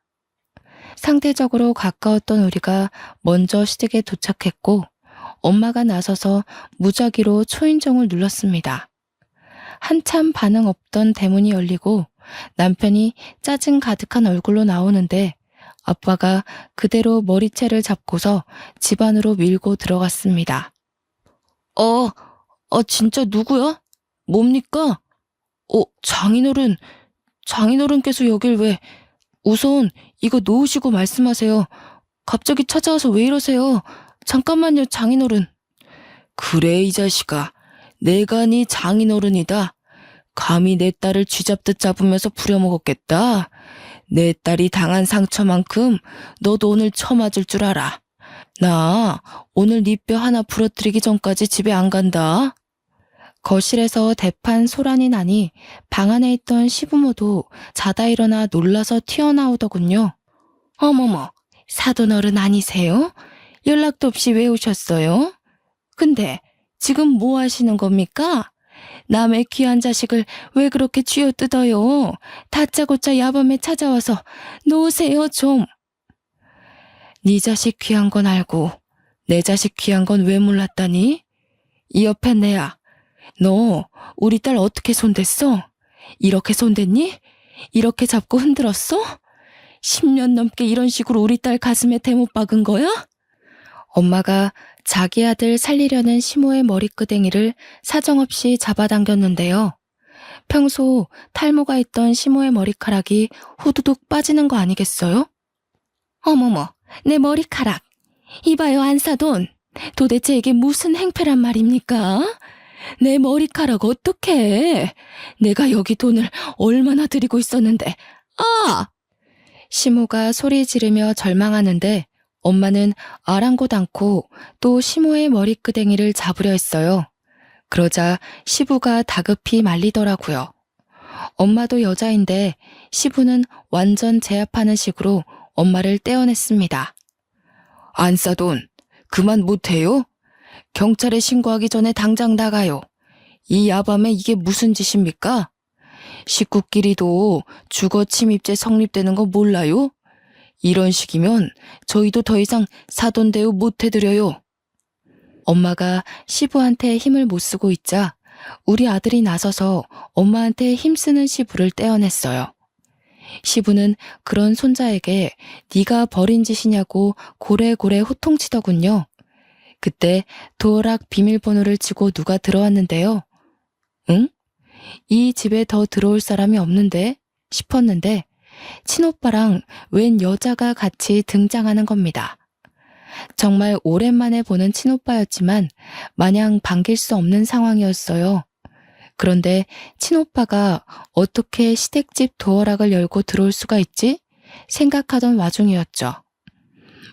상대적으로 가까웠던 우리가 먼저 시댁에 도착했고 엄마가 나서서 무작위로 초인종을 눌렀습니다. 한참 반응 없던 대문이 열리고 남편이 짜증 가득한 얼굴로 나오는데 아빠가 그대로 머리채를 잡고서 집 안으로 밀고 들어갔습니다. 진짜 누구야? 뭡니까? 장인어른께서 여길 왜... 우선 이거 놓으시고 말씀하세요. 갑자기 찾아와서 왜 이러세요? 잠깐만요, 장인어른. 그래, 이 자식아. 내가 네 장인어른이다. 감히 내 딸을 쥐잡듯 잡으면서 부려먹었겠다. 내 딸이 당한 상처만큼 너도 오늘 처맞을 줄 알아. 나 오늘 네 뼈 하나 부러뜨리기 전까지 집에 안 간다. 거실에서 대판 소란이 나니 방 안에 있던 시부모도 자다 일어나 놀라서 튀어나오더군요. 어머머, 사돈어른 아니세요? 연락도 없이 왜 오셨어요? 근데 지금 뭐 하시는 겁니까? 남의 귀한 자식을 왜 그렇게 쥐어뜯어요? 다짜고짜 야밤에 찾아와서 놓으세요 좀. 네 자식 귀한 건 알고 내 자식 귀한 건 왜 몰랐다니? 이 옆에 내야. 너 우리 딸 어떻게 손댔어? 이렇게 손댔니? 이렇게 잡고 흔들었어? 10년 넘게 이런 식으로 우리 딸 가슴에 대못 박은 거야? 엄마가 자기 아들 살리려는 시모의 머리끄댕이를 사정없이 잡아당겼는데요. 평소 탈모가 있던 시모의 머리카락이 후두둑 빠지는 거 아니겠어요? 어머머, 내 머리카락. 이봐요, 안사돈. 도대체 이게 무슨 행패란 말입니까? 내 머리카락 어떡해? 내가 여기 돈을 얼마나 들이고 있었는데. 아! 시모가 소리 지르며 절망하는데 엄마는 아랑곳 않고 또 시모의 머리끄댕이를 잡으려 했어요. 그러자 시부가 다급히 말리더라고요. 엄마도 여자인데 시부는 완전 제압하는 식으로 엄마를 떼어냈습니다. 안사돈, 그만 못해요? 경찰에 신고하기 전에 당장 나가요. 이 야밤에 이게 무슨 짓입니까? 식구끼리도 주거 침입죄 성립되는 거 몰라요? 이런 식이면 저희도 더 이상 사돈 대우 못 해드려요. 엄마가 시부한테 힘을 못 쓰고 있자 우리 아들이 나서서 엄마한테 힘쓰는 시부를 떼어냈어요. 시부는 그런 손자에게 네가 버린 짓이냐고 고래고래 호통치더군요. 그때 도어락 비밀번호를 치고 누가 들어왔는데요. 응? 이 집에 더 들어올 사람이 없는데 싶었는데 친오빠랑 웬 여자가 같이 등장하는 겁니다. 정말 오랜만에 보는 친오빠였지만 마냥 반길 수 없는 상황이었어요. 그런데 친오빠가 어떻게 시댁집 도어락을 열고 들어올 수가 있지? 생각하던 와중이었죠.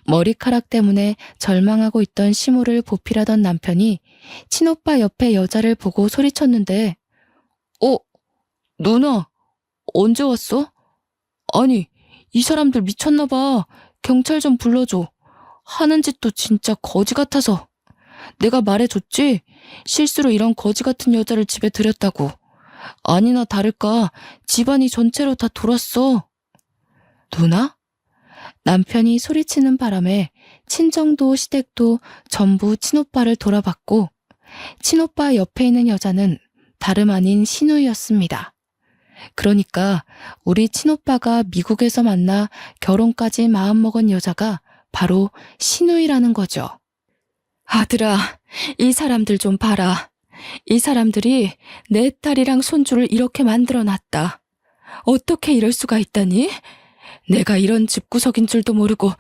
머리카락 때문에 절망하고 있던 시모를 보필하던 남편이 친오빠 옆에 여자를 보고 소리쳤는데 누나, 언제 왔어? 아니, 이 사람들 미쳤나 봐. 경찰 좀 불러줘. 하는 짓도 진짜 거지 같아서. 내가 말해줬지? 실수로 이런 거지 같은 여자를 집에 들였다고. 아니나 다를까 집안이 전체로 다 돌았어. 누나? 남편이 소리치는 바람에 친정도 시댁도 전부 친오빠를 돌아봤고 친오빠 옆에 있는 여자는 다름 아닌 신우이였습니다. 그러니까 우리 친오빠가 미국에서 만나 결혼까지 마음먹은 여자가 바로 신우이라는 거죠. 아들아, 이 사람들 좀 봐라. 이 사람들이 내 딸이랑 손주를 이렇게 만들어놨다. 어떻게 이럴 수가 있다니? 내가 이런 집구석인 줄도 모르고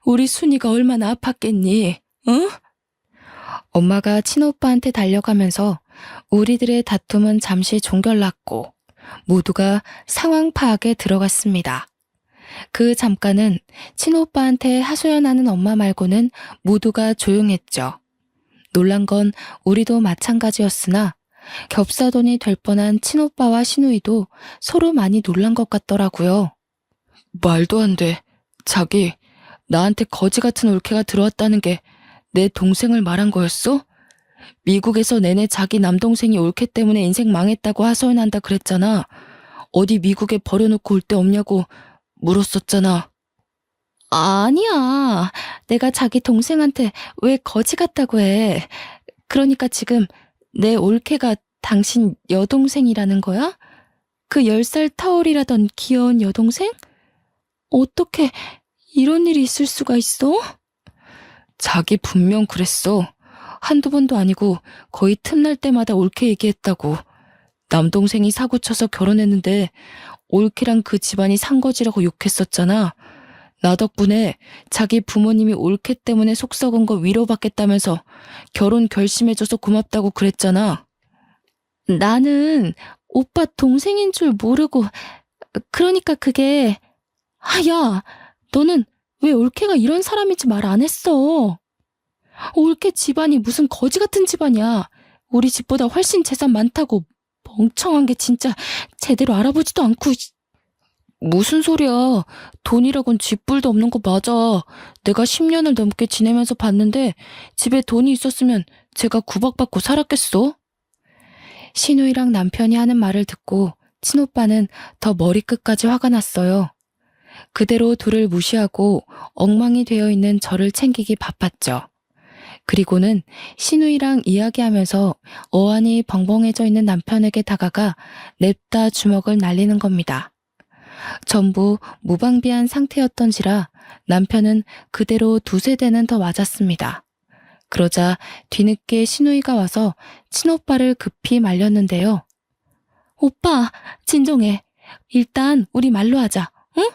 우리 순이가 얼마나 아팠겠니? 응? 엄마가 친오빠한테 달려가면서 우리들의 다툼은 잠시 종결났고 모두가 상황 파악에 들어갔습니다. 그 잠깐은 친오빠한테 하소연하는 엄마 말고는 모두가 조용했죠. 놀란 건 우리도 마찬가지였으나 겹사돈이 될 뻔한 친오빠와 신우이도 서로 많이 놀란 것 같더라고요. 말도 안 돼. 자기, 나한테 거지 같은 올케가 들어왔다는 게 내 동생을 말한 거였어? 미국에서 내내 자기 남동생이 올케 때문에 인생 망했다고 하소연한다 그랬잖아. 어디 미국에 버려놓고 올 데 없냐고 물었었잖아. 아니야. 내가 자기 동생한테 왜 거지 같다고 해. 그러니까 지금 내 올케가 당신 여동생이라는 거야? 그 10살 타올이라던 귀여운 여동생? 어떻게 이런 일이 있을 수가 있어? 자기 분명 그랬어. 한두 번도 아니고 거의 틈날 때마다 올케 얘기했다고. 남동생이 사고쳐서 결혼했는데 올케랑 그 집안이 산거지라고 욕했었잖아. 나 덕분에 자기 부모님이 올케 때문에 속 썩은 거 위로받겠다면서 결혼 결심해줘서 고맙다고 그랬잖아. 나는 오빠 동생인 줄 모르고, 그러니까 그게, 야, 너는 왜 올케가 이런 사람인지 말 안 했어? 올케 집안이 무슨 거지 같은 집안이야. 우리 집보다 훨씬 재산 많다고. 멍청한 게 진짜 제대로 알아보지도 않고. 무슨 소리야. 돈이라곤 쥐뿔도 없는 거 맞아. 내가 10년을 넘게 지내면서 봤는데 집에 돈이 있었으면 제가 구박받고 살았겠어? 신우이랑 남편이 하는 말을 듣고 친오빠는 더 머리끝까지 화가 났어요. 그대로 둘을 무시하고 엉망이 되어 있는 저를 챙기기 바빴죠. 그리고는 신우이랑 이야기하면서 어안이 벙벙해져 있는 남편에게 다가가 냅다 주먹을 날리는 겁니다. 전부 무방비한 상태였던지라 남편은 그대로 두세 대는 더 맞았습니다. 그러자 뒤늦게 신우이가 와서 친오빠를 급히 말렸는데요. 오빠, 진정해. 일단 우리 말로 하자, 응?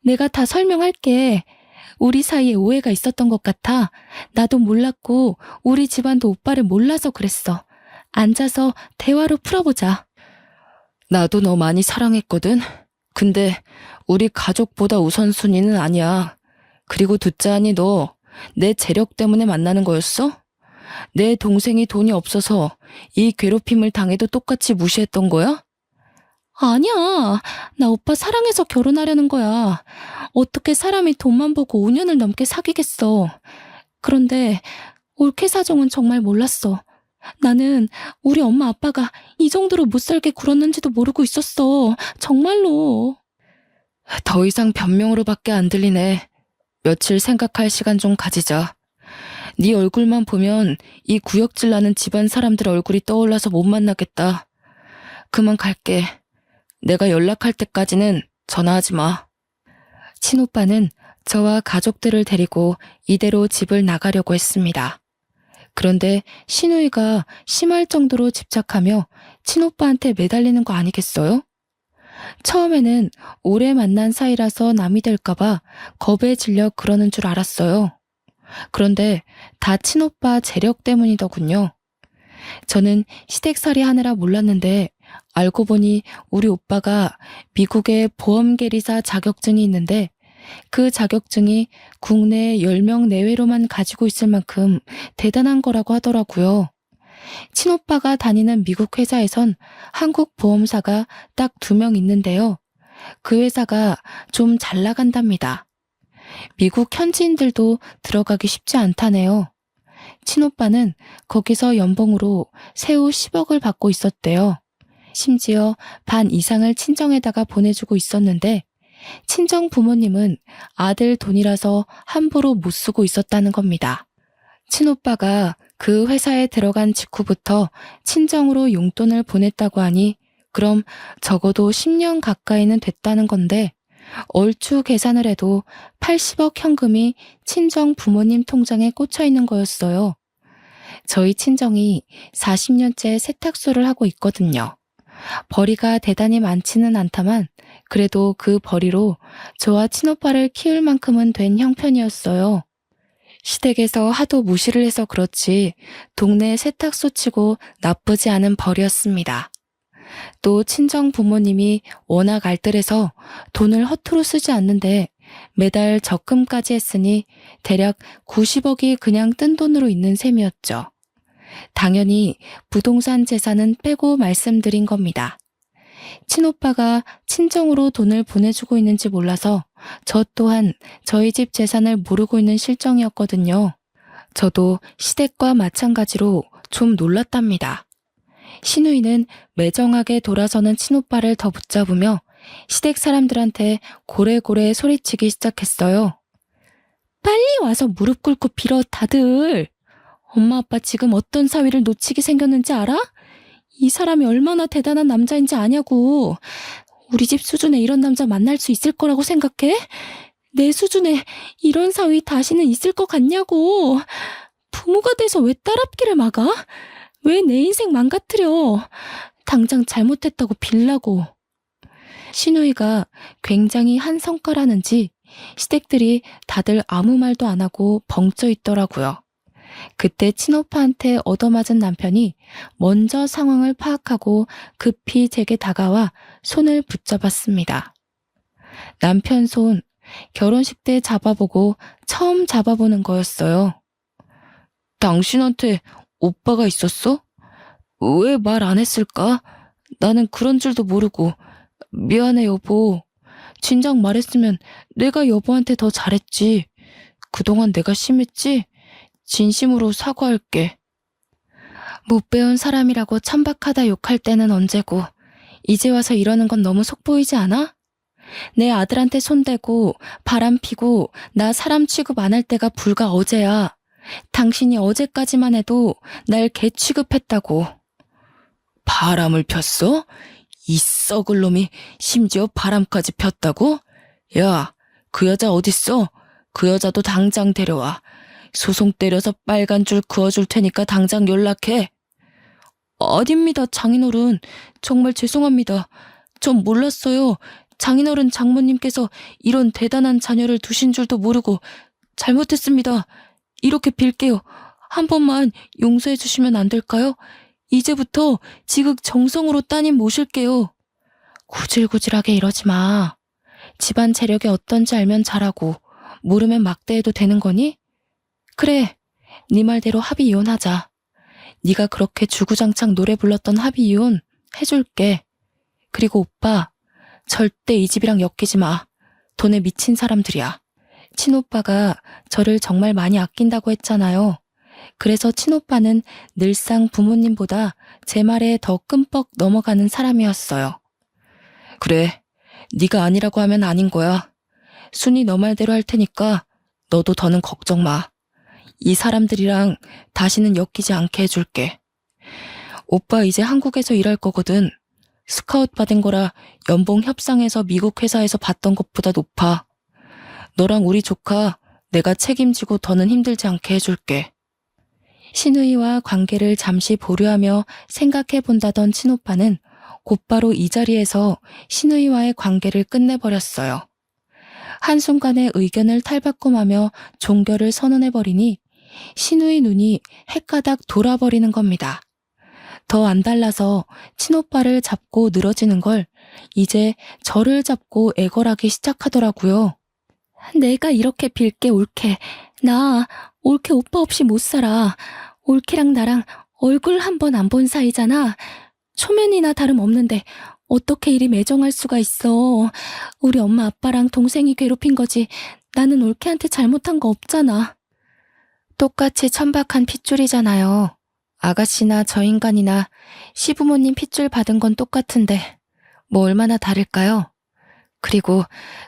내가 다 설명할게. 우리 사이에 오해가 있었던 것 같아. 나도 몰랐고 우리 집안도 오빠를 몰라서 그랬어. 앉아서 대화로 풀어보자. 나도 너 많이 사랑했거든. 근데 우리 가족보다 우선순위는 아니야. 그리고 듣자하니 너 내 재력 때문에 만나는 거였어? 내 동생이 돈이 없어서 이 괴롭힘을 당해도 똑같이 무시했던 거야? 아니야. 나 오빠 사랑해서 결혼하려는 거야. 어떻게 사람이 돈만 보고 5년을 넘게 사귀겠어. 그런데 올케 사정은 정말 몰랐어. 나는 우리 엄마 아빠가 이 정도로 못 살게 굴었는지도 모르고 있었어. 정말로. 더 이상 변명으로밖에 안 들리네. 며칠 생각할 시간 좀 가지자. 네 얼굴만 보면 이 구역질 나는 집안 사람들 얼굴이 떠올라서 못 만나겠다. 그만 갈게. 내가 연락할 때까지는 전화하지 마. 친오빠는 저와 가족들을 데리고 이대로 집을 나가려고 했습니다. 그런데 신우이가 심할 정도로 집착하며 친오빠한테 매달리는 거 아니겠어요? 처음에는 오래 만난 사이라서 남이 될까봐 겁에 질려 그러는 줄 알았어요. 그런데 다 친오빠 재력 때문이더군요. 저는 시댁살이 하느라 몰랐는데 알고 보니 우리 오빠가 미국에 보험계리사 자격증이 있는데 그 자격증이 국내 10명 내외로만 가지고 있을 만큼 대단한 거라고 하더라고요. 친오빠가 다니는 미국 회사에선 한국 보험사가 딱 2명 있는데요. 그 회사가 좀 잘 나간답니다. 미국 현지인들도 들어가기 쉽지 않다네요. 친오빠는 거기서 연봉으로 세후 10억을 받고 있었대요. 심지어 반 이상을 친정에다가 보내주고 있었는데 친정 부모님은 아들 돈이라서 함부로 못 쓰고 있었다는 겁니다. 친오빠가 그 회사에 들어간 직후부터 친정으로 용돈을 보냈다고 하니 그럼 적어도 10년 가까이는 됐다는 건데 얼추 계산을 해도 80억 현금이 친정 부모님 통장에 꽂혀 있는 거였어요. 저희 친정이 40년째 세탁소를 하고 있거든요. 벌이가 대단히 많지는 않다만 그래도 그 벌이로 저와 친오빠를 키울 만큼은 된 형편이었어요. 시댁에서 하도 무시를 해서 그렇지 동네 세탁소 치고 나쁘지 않은 벌이었습니다. 또 친정 부모님이 워낙 알뜰해서 돈을 허투루 쓰지 않는데 매달 적금까지 했으니 대략 90억이 그냥 뜬 돈으로 있는 셈이었죠. 당연히 부동산 재산은 빼고 말씀드린 겁니다. 친오빠가 친정으로 돈을 보내주고 있는지 몰라서 저 또한 저희 집 재산을 모르고 있는 실정이었거든요. 저도 시댁과 마찬가지로 좀 놀랐답니다. 시누이는 매정하게 돌아서는 친오빠를 더 붙잡으며 시댁 사람들한테 고래고래 소리치기 시작했어요. 빨리 와서 무릎 꿇고 빌어 다들. 엄마 아빠 지금 어떤 사위를 놓치게 생겼는지 알아? 이 사람이 얼마나 대단한 남자인지 아냐고. 우리 집 수준에 이런 남자 만날 수 있을 거라고 생각해? 내 수준에 이런 사위 다시는 있을 것 같냐고. 부모가 돼서 왜 딸앞길을 막아? 왜 내 인생 망가뜨려? 당장 잘못했다고 빌라고. 시누이가 굉장히 한성가라는지 시댁들이 다들 아무 말도 안 하고 벙쪄 있더라고요. 그때 친오빠한테 얻어맞은 남편이 먼저 상황을 파악하고 급히 제게 다가와 손을 붙잡았습니다. 남편 손, 결혼식 때 잡아보고 처음 잡아보는 거였어요. 당신한테 오빠가 있었어? 왜 말 안 했을까? 나는 그런 줄도 모르고. 미안해 여보. 진작 말했으면 내가 여보한테 더 잘했지. 그동안 내가 심했지? 진심으로 사과할게. 못 배운 사람이라고 천박하다 욕할 때는 언제고 이제 와서 이러는 건 너무 속보이지 않아? 내 아들한테 손대고 바람 피고 나 사람 취급 안 할 때가 불과 어제야. 당신이 어제까지만 해도 날 개 취급했다고. 바람을 폈어? 이 썩을 놈이 심지어 바람까지 폈다고? 야, 그 여자 어딨어? 그 여자도 당장 데려와. 소송 때려서 빨간 줄 그어줄 테니까 당장 연락해. 아닙니다, 장인어른. 정말 죄송합니다. 전 몰랐어요. 장인어른 장모님께서 이런 대단한 자녀를 두신 줄도 모르고 잘못했습니다. 이렇게 빌게요. 한 번만 용서해 주시면 안 될까요? 이제부터 지극정성으로 따님 모실게요. 구질구질하게 이러지 마. 집안 재력이 어떤지 알면 잘하고 모르면 막대해도 되는 거니? 그래, 네 말대로 합의 이혼하자. 네가 그렇게 주구장창 노래 불렀던 합의 이혼 해줄게. 그리고 오빠, 절대 이 집이랑 엮이지 마. 돈에 미친 사람들이야. 친오빠가 저를 정말 많이 아낀다고 했잖아요. 그래서 친오빠는 늘상 부모님보다 제 말에 더 끔뻑 넘어가는 사람이었어요. 그래, 네가 아니라고 하면 아닌 거야. 순이 너 말대로 할 테니까 너도 더는 걱정 마. 이 사람들이랑 다시는 엮이지 않게 해줄게. 오빠 이제 한국에서 일할 거거든. 스카웃 받은 거라 연봉 협상에서 미국 회사에서 받던 것보다 높아. 너랑 우리 조카 내가 책임지고 더는 힘들지 않게 해줄게. 시누이와 관계를 잠시 보류하며 생각해 본다던 친오빠는 곧바로 이 자리에서 시누이와의 관계를 끝내버렸어요. 한순간에 의견을 탈바꿈하며 종결을 선언해버리니 시누이 눈이 헷가닥 돌아버리는 겁니다. 더 안 달라서 친오빠를 잡고 늘어지는 걸 이제 저를 잡고 애걸하기 시작하더라고요. 내가 이렇게 빌게 올케. 나 올케 오빠 없이 못 살아. 올케랑 나랑 얼굴 한 번 안 본 사이잖아. 초면이나 다름없는데 어떻게 이리 매정할 수가 있어. 우리 엄마 아빠랑 동생이 괴롭힌 거지. 나는 올케한테 잘못한 거 없잖아. 똑같이 천박한 핏줄이잖아요. 아가씨나 저 인간이나 시부모님 핏줄 받은 건 똑같은데 뭐 얼마나 다를까요? 그리고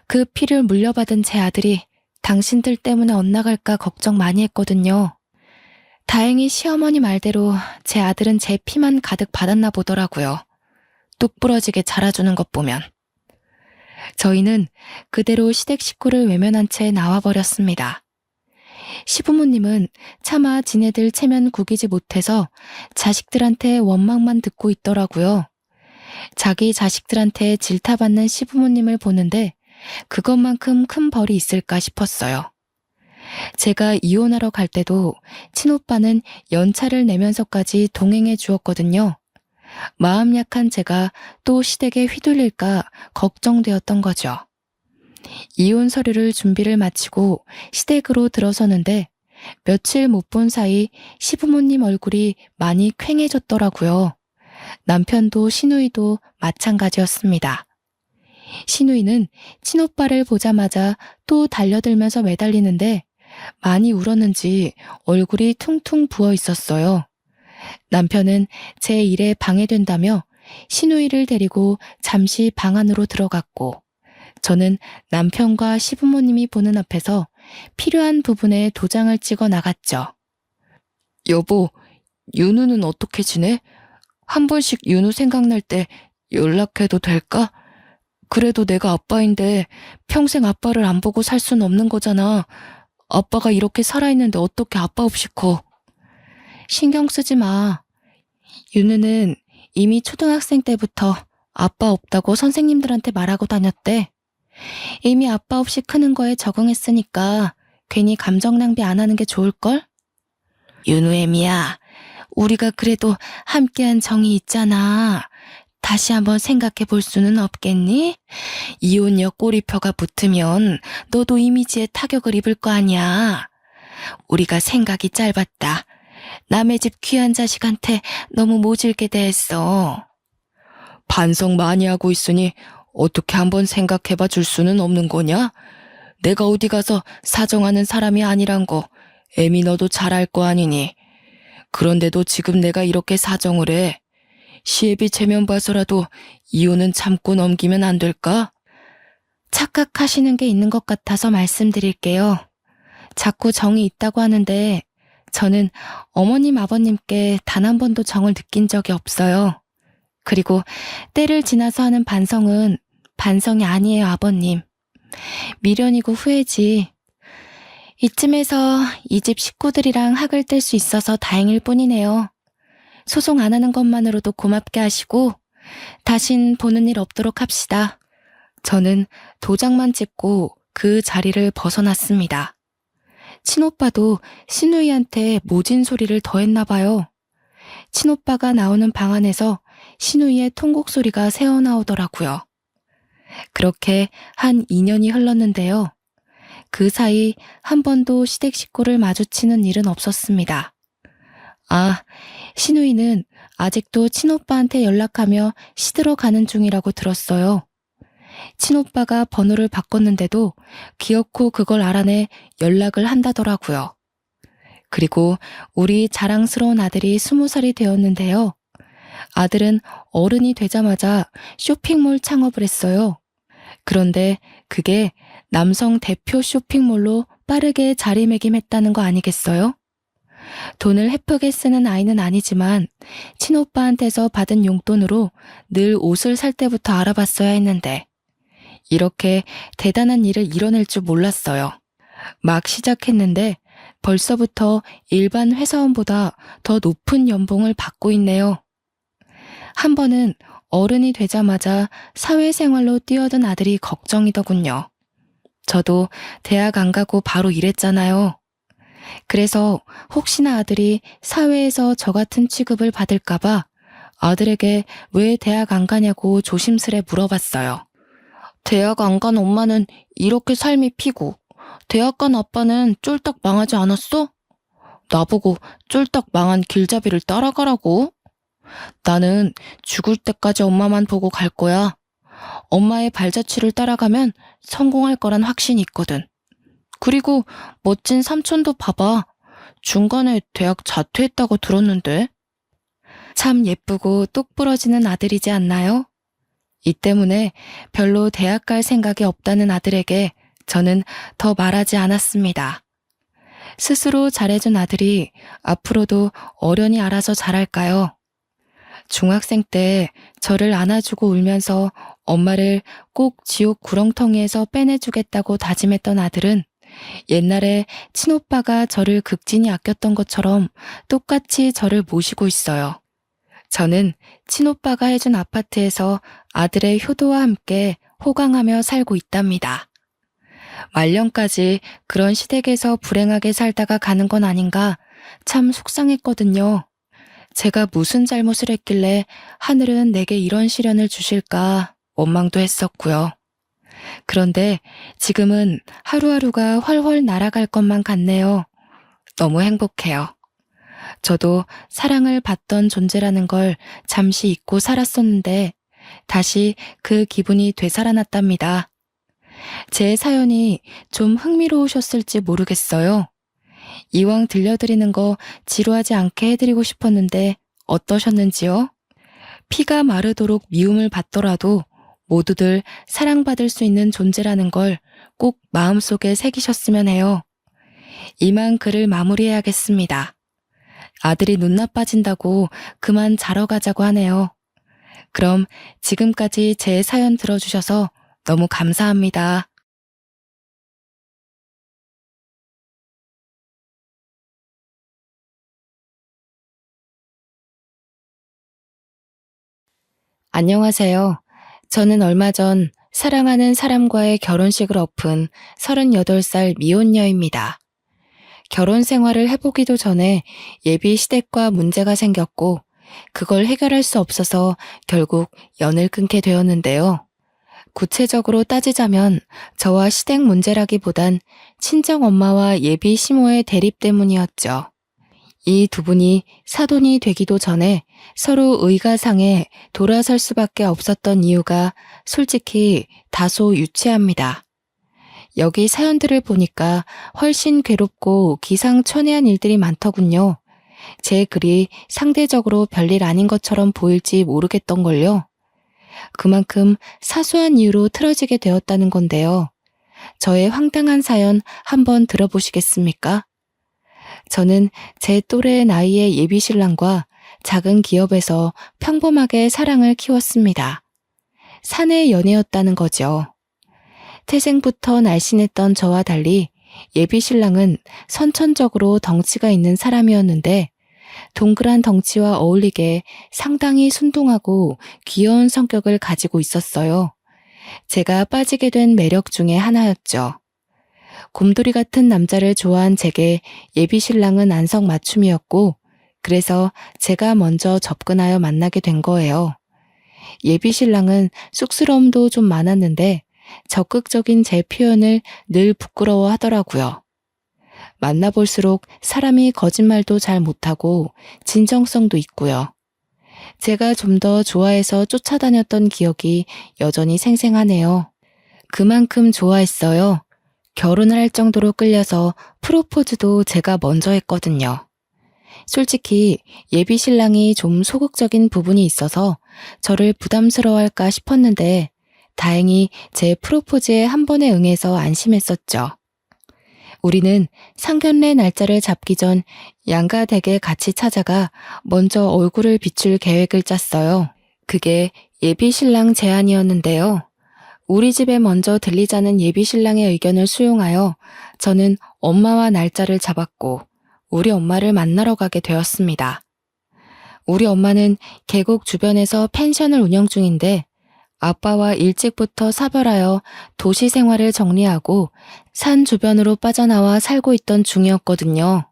그 피를 물려받은 제 아들이 당신들 때문에 엇나갈까 걱정 많이 했거든요. 다행히 시어머니 말대로 제 아들은 제 피만 가득 받았나 보더라고요. 뚝 부러지게 자라주는 것 보면. 저희는 그대로 시댁 식구를 외면한 채 나와버렸습니다. 시부모님은 차마 지네들 체면 구기지 못해서 자식들한테 원망만 듣고 있더라고요. 자기 자식들한테 질타받는 시부모님을 보는데 그것만큼 큰 벌이 있을까 싶었어요. 제가 이혼하러 갈 때도 친오빠는 연차를 내면서까지 동행해 주었거든요. 마음 약한 제가 또 시댁에 휘둘릴까 걱정되었던 거죠. 이혼 서류를 준비를 마치고 시댁으로 들어서는데 며칠 못 본 사이 시부모님 얼굴이 많이 퀭해졌더라고요. 남편도 시누이도 마찬가지였습니다. 시누이는 친오빠를 보자마자 또 달려들면서 매달리는데 많이 울었는지 얼굴이 퉁퉁 부어 있었어요. 남편은 제 일에 방해된다며 시누이를 데리고 잠시 방 안으로 들어갔고 저는 남편과 시부모님이 보는 앞에서 필요한 부분에 도장을 찍어 나갔죠. 여보, 윤우는 어떻게 지내? 한 번씩 윤우 생각날 때 연락해도 될까? 그래도 내가 아빠인데 평생 아빠를 안 보고 살 순 없는 거잖아. 아빠가 이렇게 살아있는데 어떻게 아빠 없이 커? 신경 쓰지 마. 윤우는 이미 초등학생 때부터 아빠 없다고 선생님들한테 말하고 다녔대. 이미 아빠 없이 크는 거에 적응했으니까 괜히 감정 낭비 안 하는 게 좋을걸? 윤우애미야, 우리가 그래도 함께한 정이 있잖아. 다시 한번 생각해 볼 수는 없겠니? 이혼녀 꼬리표가 붙으면 너도 이미지에 타격을 입을 거 아니야. 우리가 생각이 짧았다. 남의 집 귀한 자식한테 너무 모질게 대했어. 반성 많이 하고 있으니 어떻게 한번 생각해봐 줄 수는 없는 거냐? 내가 어디 가서 사정하는 사람이 아니란 거 애미 너도 잘 알 거 아니니. 그런데도 지금 내가 이렇게 사정을 해. 시애비 체면 봐서라도 이혼은 참고 넘기면 안 될까? 착각하시는 게 있는 것 같아서 말씀드릴게요. 자꾸 정이 있다고 하는데 저는 어머님 아버님께 단 한 번도 정을 느낀 적이 없어요. 그리고 때를 지나서 하는 반성은 반성이 아니에요, 아버님. 미련이고 후회지. 이쯤에서 이 집 식구들이랑 학을 뗄 수 있어서 다행일 뿐이네요. 소송 안 하는 것만으로도 고맙게 하시고 다신 보는 일 없도록 합시다. 저는 도장만 찍고 그 자리를 벗어났습니다. 친오빠도 시누이한테 모진 소리를 더 했나 봐요. 친오빠가 나오는 방 안에서 시누이의 통곡 소리가 새어나오더라고요. 그렇게 한 2년이 흘렀는데요. 그 사이 한 번도 시댁 식구를 마주치는 일은 없었습니다. 아, 시누이는 아직도 친오빠한테 연락하며 시들어 가는 중이라고 들었어요. 친오빠가 번호를 바꿨는데도 기어코 그걸 알아내 연락을 한다더라고요. 그리고 우리 자랑스러운 아들이 20살이 되었는데요. 아들은 어른이 되자마자 쇼핑몰 창업을 했어요. 그런데 그게 남성 대표 쇼핑몰로 빠르게 자리매김했다는 거 아니겠어요? 돈을 헤프게 쓰는 아이는 아니지만 친오빠한테서 받은 용돈으로 늘 옷을 살 때부터 알아봤어야 했는데 이렇게 대단한 일을 이뤄낼 줄 몰랐어요. 막 시작했는데 벌써부터 일반 회사원보다 더 높은 연봉을 받고 있네요. 한 번은 어른이 되자마자 사회생활로 뛰어든 아들이 걱정이더군요. 저도 대학 안 가고 바로 일했잖아요. 그래서 혹시나 아들이 사회에서 저 같은 취급을 받을까봐 아들에게 왜 대학 안 가냐고 조심스레 물어봤어요. 대학 안 간 엄마는 이렇게 삶이 피고 대학 간 아빠는 쫄딱 망하지 않았어? 나보고 쫄딱 망한 길잡이를 따라가라고? 나는 죽을 때까지 엄마만 보고 갈 거야. 엄마의 발자취를 따라가면 성공할 거란 확신이 있거든. 그리고 멋진 삼촌도 봐봐. 중간에 대학 자퇴했다고 들었는데. 참 예쁘고 똑 부러지는 아들이지 않나요? 이 때문에 별로 대학 갈 생각이 없다는 아들에게 저는 더 말하지 않았습니다. 스스로 잘해준 아들이 앞으로도 어련히 알아서 잘할까요? 중학생 때 저를 안아주고 울면서 엄마를 꼭 지옥 구렁텅이에서 빼내주겠다고 다짐했던 아들은 옛날에 친오빠가 저를 극진히 아꼈던 것처럼 똑같이 저를 모시고 있어요. 저는 친오빠가 해준 아파트에서 아들의 효도와 함께 호강하며 살고 있답니다. 말년까지 그런 시댁에서 불행하게 살다가 가는 건 아닌가 참 속상했거든요. 제가 무슨 잘못을 했길래 하늘은 내게 이런 시련을 주실까 원망도 했었고요. 그런데 지금은 하루하루가 훨훨 날아갈 것만 같네요. 너무 행복해요. 저도 사랑을 받던 존재라는 걸 잠시 잊고 살았었는데 다시 그 기분이 되살아났답니다. 제 사연이 좀 흥미로우셨을지 모르겠어요. 이왕 들려드리는 거 지루하지 않게 해드리고 싶었는데 어떠셨는지요? 피가 마르도록 미움을 받더라도 모두들 사랑받을 수 있는 존재라는 걸 꼭 마음속에 새기셨으면 해요. 이만 글을 마무리해야겠습니다. 아들이 눈 나빠진다고 그만 자러 가자고 하네요. 그럼 지금까지 제 사연 들어주셔서 너무 감사합니다. 안녕하세요. 저는 얼마 전 사랑하는 사람과의 결혼식을 엎은 38살 미혼녀입니다. 결혼 생활을 해보기도 전에 예비 시댁과 문제가 생겼고 그걸 해결할 수 없어서 결국 연을 끊게 되었는데요. 구체적으로 따지자면 저와 시댁 문제라기보단 친정 엄마와 예비 시모의 대립 때문이었죠. 이 두 분이 사돈이 되기도 전에 서로 의가상에 돌아설 수밖에 없었던 이유가 솔직히 다소 유치합니다. 여기 사연들을 보니까 훨씬 괴롭고 기상천외한 일들이 많더군요. 제 글이 상대적으로 별일 아닌 것처럼 보일지 모르겠던걸요. 그만큼 사소한 이유로 틀어지게 되었다는 건데요. 저의 황당한 사연 한번 들어보시겠습니까? 저는 제 또래 나이의 예비신랑과 작은 기업에서 평범하게 사랑을 키웠습니다. 사내 연애였다는 거죠. 태생부터 날씬했던 저와 달리 예비신랑은 선천적으로 덩치가 있는 사람이었는데 동그란 덩치와 어울리게 상당히 순둥하고 귀여운 성격을 가지고 있었어요. 제가 빠지게 된 매력 중에 하나였죠. 곰돌이 같은 남자를 좋아한 제게 예비신랑은 안성맞춤이었고 그래서 제가 먼저 접근하여 만나게 된 거예요. 예비신랑은 쑥스러움도 좀 많았는데 적극적인 제 표현을 늘 부끄러워하더라고요. 만나볼수록 사람이 거짓말도 잘 못하고 진정성도 있고요. 제가 좀 더 좋아해서 쫓아다녔던 기억이 여전히 생생하네요. 그만큼 좋아했어요. 결혼할 정도로 끌려서 프로포즈도 제가 먼저 했거든요. 솔직히 예비신랑이 좀 소극적인 부분이 있어서 저를 부담스러워할까 싶었는데 다행히 제 프로포즈에 한 번에 응해서 안심했었죠. 우리는 상견례 날짜를 잡기 전 양가 댁에 같이 찾아가 먼저 얼굴을 비출 계획을 짰어요. 그게 예비신랑 제안이었는데요. 우리 집에 먼저 들리자는 예비신랑의 의견을 수용하여 저는 엄마와 날짜를 잡았고 우리 엄마를 만나러 가게 되었습니다. 우리 엄마는 계곡 주변에서 펜션을 운영 중인데 아빠와 일찍부터 사별하여 도시 생활을 정리하고 산 주변으로 빠져나와 살고 있던 중이었거든요.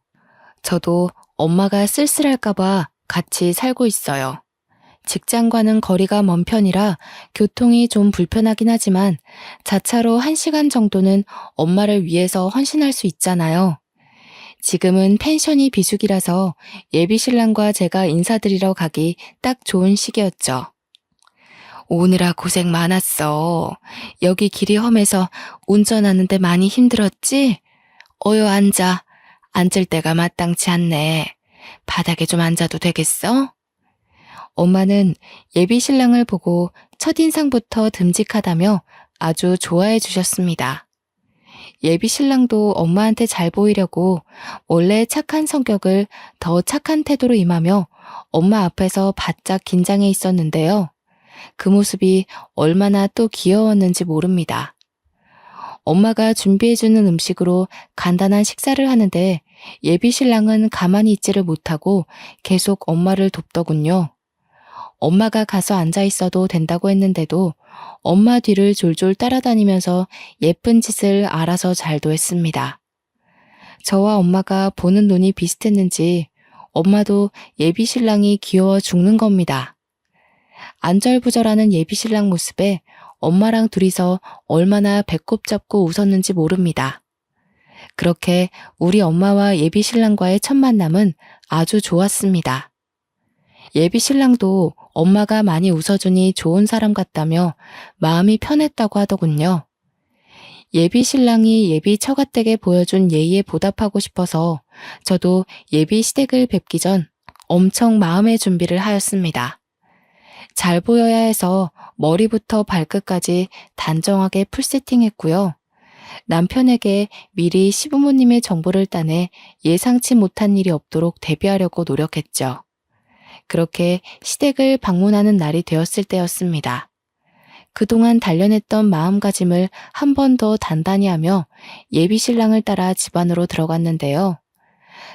저도 엄마가 쓸쓸할까봐 같이 살고 있어요. 직장과는 거리가 먼 편이라 교통이 좀 불편하긴 하지만 자차로 1시간 정도는 엄마를 위해서 헌신할 수 있잖아요. 지금은 펜션이 비수기라서 예비신랑과 제가 인사드리러 가기 딱 좋은 시기였죠. 오느라 고생 많았어. 여기 길이 험해서 운전하는데 많이 힘들었지? 어여 앉아. 앉을 데가 마땅치 않네. 바닥에 좀 앉아도 되겠어? 엄마는 예비신랑을 보고 첫인상부터 듬직하다며 아주 좋아해 주셨습니다. 예비 신랑도 엄마한테 잘 보이려고 원래 착한 성격을 더 착한 태도로 임하며 엄마 앞에서 바짝 긴장해 있었는데요. 그 모습이 얼마나 또 귀여웠는지 모릅니다. 엄마가 준비해주는 음식으로 간단한 식사를 하는데 예비 신랑은 가만히 있지를 못하고 계속 엄마를 돕더군요. 엄마가 가서 앉아 있어도 된다고 했는데도 엄마 뒤를 졸졸 따라다니면서 예쁜 짓을 알아서 잘도 했습니다. 저와 엄마가 보는 눈이 비슷했는지 엄마도 예비 신랑이 귀여워 죽는 겁니다. 안절부절하는 예비 신랑 모습에 엄마랑 둘이서 얼마나 배꼽 잡고 웃었는지 모릅니다. 그렇게 우리 엄마와 예비 신랑과의 첫 만남은 아주 좋았습니다. 예비 신랑도 엄마가 많이 웃어주니 좋은 사람 같다며 마음이 편했다고 하더군요. 예비 신랑이 예비 처가댁에 보여준 예의에 보답하고 싶어서 저도 예비 시댁을 뵙기 전 엄청 마음의 준비를 하였습니다. 잘 보여야 해서 머리부터 발끝까지 단정하게 풀 세팅했고요. 남편에게 미리 시부모님의 정보를 따내 예상치 못한 일이 없도록 대비하려고 노력했죠. 그렇게 시댁을 방문하는 날이 되었을 때였습니다. 그동안 단련했던 마음가짐을 한 번 더 단단히 하며 예비 신랑을 따라 집 안으로 들어갔는데요.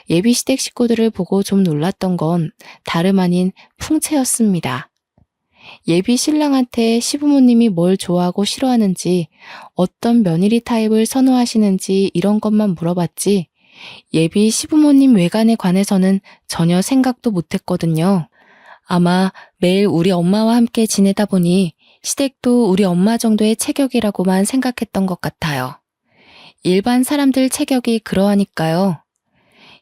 예비 시댁 식구들을 보고 좀 놀랐던 건 다름 아닌 풍채였습니다. 예비 신랑한테 시부모님이 뭘 좋아하고 싫어하는지, 어떤 며느리 타입을 선호하시는지 이런 것만 물어봤지 예비 시부모님 외관에 관해서는 전혀 생각도 못했거든요. 아마 매일 우리 엄마와 함께 지내다 보니 시댁도 우리 엄마 정도의 체격이라고만 생각했던 것 같아요. 일반 사람들 체격이 그러하니까요.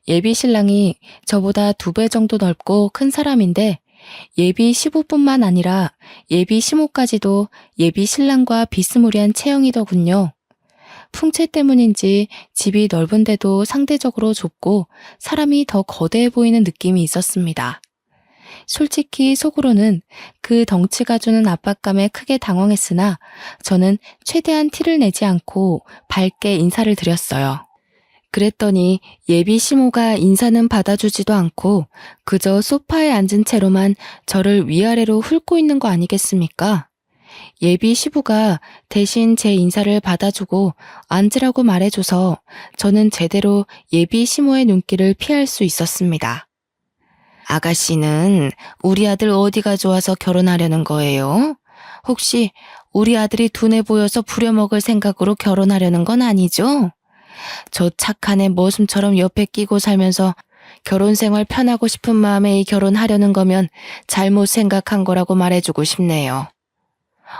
예비 신랑이 저보다 2배 정도 넓고 큰 사람인데 예비 시부뿐만 아니라 예비 시모까지도 예비 신랑과 비스무리한 체형이더군요. 풍채 때문인지 집이 넓은데도 상대적으로 좁고 사람이 더 거대해 보이는 느낌이 있었습니다. 솔직히 속으로는 그 덩치가 주는 압박감에 크게 당황했으나 저는 최대한 티를 내지 않고 밝게 인사를 드렸어요. 그랬더니 예비 시모가 인사는 받아주지도 않고 그저 소파에 앉은 채로만 저를 위아래로 훑고 있는 거 아니겠습니까? 예비 시부가 대신 제 인사를 받아주고 앉으라고 말해줘서 저는 제대로 예비 시모의 눈길을 피할 수 있었습니다. 아가씨는 우리 아들 어디가 좋아서 결혼하려는 거예요? 혹시 우리 아들이 둔해 보여서 부려먹을 생각으로 결혼하려는 건 아니죠? 저 착한 애 머슴처럼 옆에 끼고 살면서 결혼 생활 편하고 싶은 마음에 이 결혼하려는 거면 잘못 생각한 거라고 말해주고 싶네요.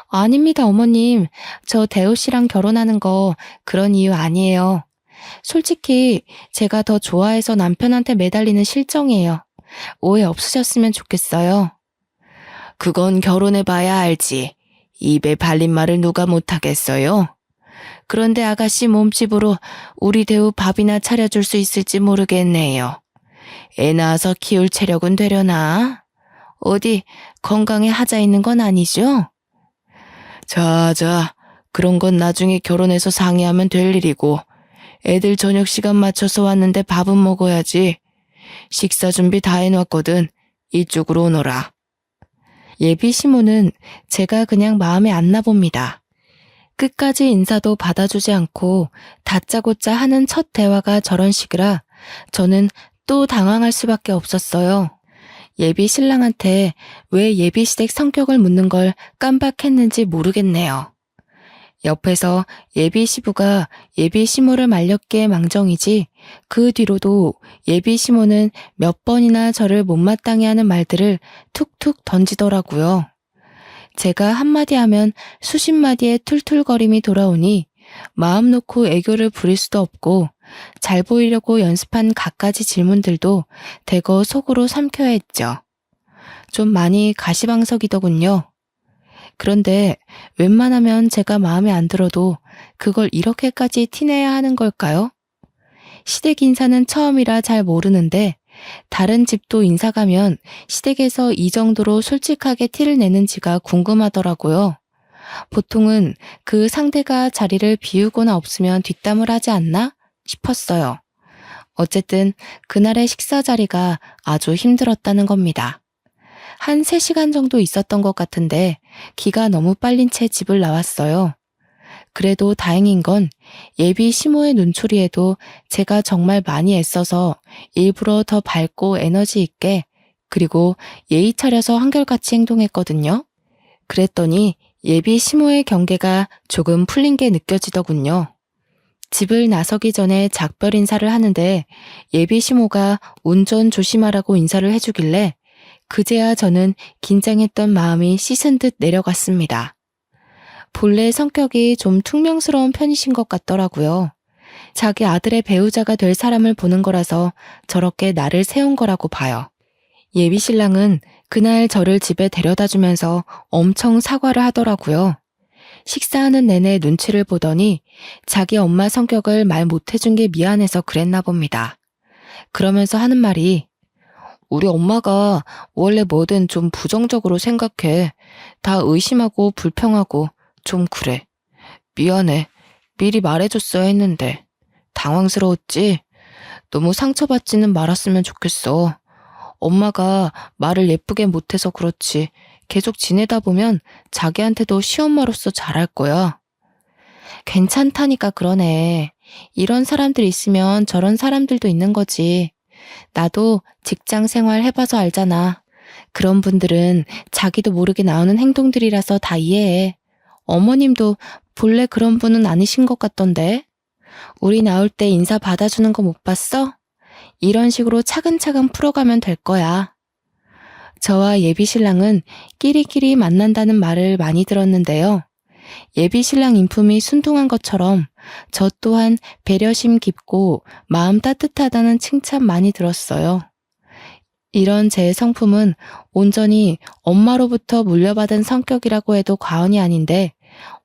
아닙니다, 어머님. 저 대우 씨랑 결혼하는 거 그런 이유 아니에요. 솔직히 제가 더 좋아해서 남편한테 매달리는 실정이에요. 오해 없으셨으면 좋겠어요. 그건 결혼해봐야 알지. 입에 발린 말을 누가 못하겠어요? 그런데 아가씨 몸집으로 우리 대우 밥이나 차려줄 수 있을지 모르겠네요. 애 낳아서 키울 체력은 되려나? 어디 건강에 하자 있는 건 아니죠? 자, 그런 건 나중에 결혼해서 상의하면 될 일이고 애들 저녁 시간 맞춰서 왔는데 밥은 먹어야지. 식사 준비 다 해놨거든. 이쪽으로 오너라. 예비 시모는 제가 그냥 마음에 안 나봅니다. 끝까지 인사도 받아주지 않고 다짜고짜 하는 첫 대화가 저런 식이라 저는 또 당황할 수밖에 없었어요. 예비 신랑한테 왜 예비 시댁 성격을 묻는 걸 깜빡했는지 모르겠네요. 옆에서 예비 시부가 예비 시모를 말렸기에 망정이지 그 뒤로도 예비 시모는 몇 번이나 저를 못마땅해 하는 말들을 툭툭 던지더라고요. 제가 한마디 하면 수십 마디의 툴툴거림이 돌아오니 마음 놓고 애교를 부릴 수도 없고 잘 보이려고 연습한 갖가지 질문들도 대거 속으로 삼켜야 했죠. 좀 많이 가시방석이더군요. 그런데 웬만하면 제가 마음에 안 들어도 그걸 이렇게까지 티내야 하는 걸까요? 시댁 인사는 처음이라 잘 모르는데 다른 집도 인사 가면 시댁에서 이 정도로 솔직하게 티를 내는지가 궁금하더라고요. 보통은 그 상대가 자리를 비우거나 없으면 뒷담을 하지 않나 싶었어요. 어쨌든 그날의 식사 자리가 아주 힘들었다는 겁니다. 한 3시간 정도 있었던 것 같은데 기가 너무 빨린 채 집을 나왔어요. 그래도 다행인 건 예비 시모의 눈초리에도 제가 정말 많이 애써서 일부러 더 밝고 에너지 있게 그리고 예의 차려서 한결같이 행동했거든요. 그랬더니 예비 시모의 경계가 조금 풀린 게 느껴지더군요. 집을 나서기 전에 작별 인사를 하는데 예비 시모가 운전 조심하라고 인사를 해주길래 그제야 저는 긴장했던 마음이 씻은 듯 내려갔습니다. 본래 성격이 좀 퉁명스러운 편이신 것 같더라고요. 자기 아들의 배우자가 될 사람을 보는 거라서 저렇게 나를 세운 거라고 봐요. 예비 신랑은 그날 저를 집에 데려다 주면서 엄청 사과를 하더라고요. 식사하는 내내 눈치를 보더니 자기 엄마 성격을 말 못해준 게 미안해서 그랬나 봅니다. 그러면서 하는 말이 우리 엄마가 원래 뭐든 좀 부정적으로 생각해. 다 의심하고 불평하고 좀 그래. 미안해. 미리 말해줬어야 했는데. 당황스러웠지? 너무 상처받지는 말았으면 좋겠어. 엄마가 말을 예쁘게 못해서 그렇지. 계속 지내다 보면 자기한테도 시엄마로서 잘할 거야. 괜찮다니까 그러네. 이런 사람들 있으면 저런 사람들도 있는 거지. 나도 직장 생활 해봐서 알잖아. 그런 분들은 자기도 모르게 나오는 행동들이라서 다 이해해. 어머님도 본래 그런 분은 아니신 것 같던데. 우리 나올 때 인사 받아주는 거 못 봤어? 이런 식으로 차근차근 풀어가면 될 거야. 저와 예비 신랑은 끼리끼리 만난다는 말을 많이 들었는데요. 예비 신랑 인품이 순둥한 것처럼 저 또한 배려심 깊고 마음 따뜻하다는 칭찬 많이 들었어요. 이런 제 성품은 온전히 엄마로부터 물려받은 성격이라고 해도 과언이 아닌데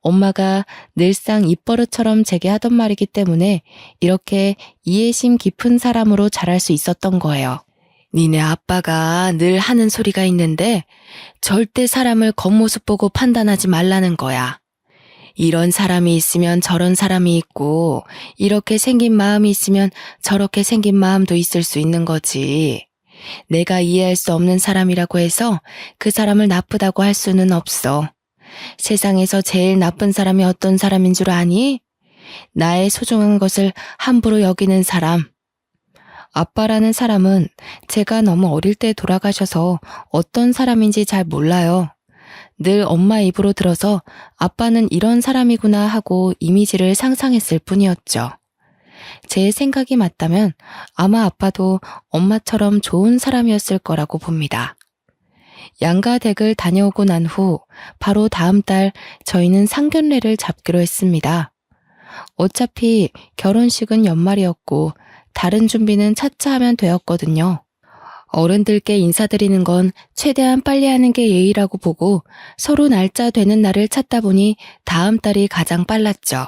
엄마가 늘상 입버릇처럼 제게 하던 말이기 때문에 이렇게 이해심 깊은 사람으로 자랄 수 있었던 거예요. 니네 아빠가 늘 하는 소리가 있는데 절대 사람을 겉모습 보고 판단하지 말라는 거야. 이런 사람이 있으면 저런 사람이 있고 이렇게 생긴 마음이 있으면 저렇게 생긴 마음도 있을 수 있는 거지. 내가 이해할 수 없는 사람이라고 해서 그 사람을 나쁘다고 할 수는 없어. 세상에서 제일 나쁜 사람이 어떤 사람인 줄 아니? 나의 소중한 것을 함부로 여기는 사람. 아빠라는 사람은 제가 너무 어릴 때 돌아가셔서 어떤 사람인지 잘 몰라요. 늘 엄마 입으로 들어서 아빠는 이런 사람이구나 하고 이미지를 상상했을 뿐이었죠. 제 생각이 맞다면 아마 아빠도 엄마처럼 좋은 사람이었을 거라고 봅니다. 양가 댁을 다녀오고 난 후 바로 다음 달 저희는 상견례를 잡기로 했습니다. 어차피 결혼식은 연말이었고 다른 준비는 차차 하면 되었거든요. 어른들께 인사드리는 건 최대한 빨리 하는 게 예의라고 보고 서로 날짜 되는 날을 찾다 보니 다음 달이 가장 빨랐죠.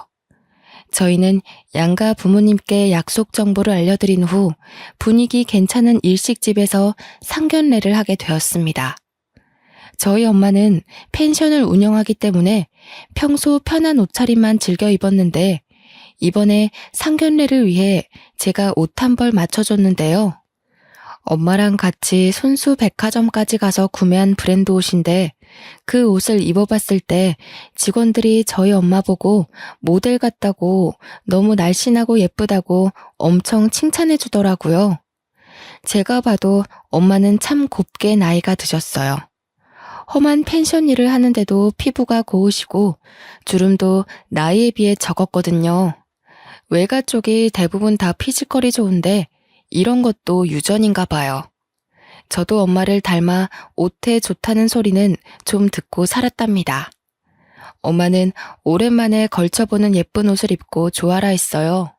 저희는 양가 부모님께 약속 정보를 알려드린 후 분위기 괜찮은 일식집에서 상견례를 하게 되었습니다. 저희 엄마는 펜션을 운영하기 때문에 평소 편한 옷차림만 즐겨 입었는데 이번에 상견례를 위해 제가 옷 한 벌 맞춰줬는데요. 엄마랑 같이 손수 백화점까지 가서 구매한 브랜드 옷인데 그 옷을 입어봤을 때 직원들이 저희 엄마 보고 모델 같다고 너무 날씬하고 예쁘다고 엄청 칭찬해 주더라고요. 제가 봐도 엄마는 참 곱게 나이가 드셨어요. 험한 펜션 일을 하는데도 피부가 고우시고 주름도 나이에 비해 적었거든요. 외가 쪽이 대부분 다 피지컬이 좋은데 이런 것도 유전인가 봐요. 저도 엄마를 닮아 옷에 좋다는 소리는 좀 듣고 살았답니다. 엄마는 오랜만에 걸쳐보는 예쁜 옷을 입고 좋아라 했어요.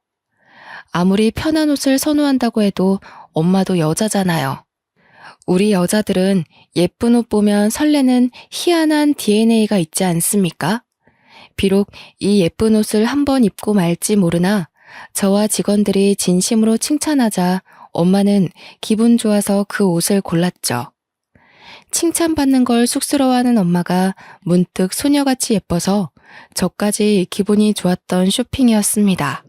아무리 편한 옷을 선호한다고 해도 엄마도 여자잖아요. 우리 여자들은 예쁜 옷 보면 설레는 희한한 DNA가 있지 않습니까? 비록 이 예쁜 옷을 한번 입고 말지 모르나 저와 직원들이 진심으로 칭찬하자 엄마는 기분 좋아서 그 옷을 골랐죠. 칭찬받는 걸 쑥스러워하는 엄마가 문득 소녀같이 예뻐서 저까지 기분이 좋았던 쇼핑이었습니다.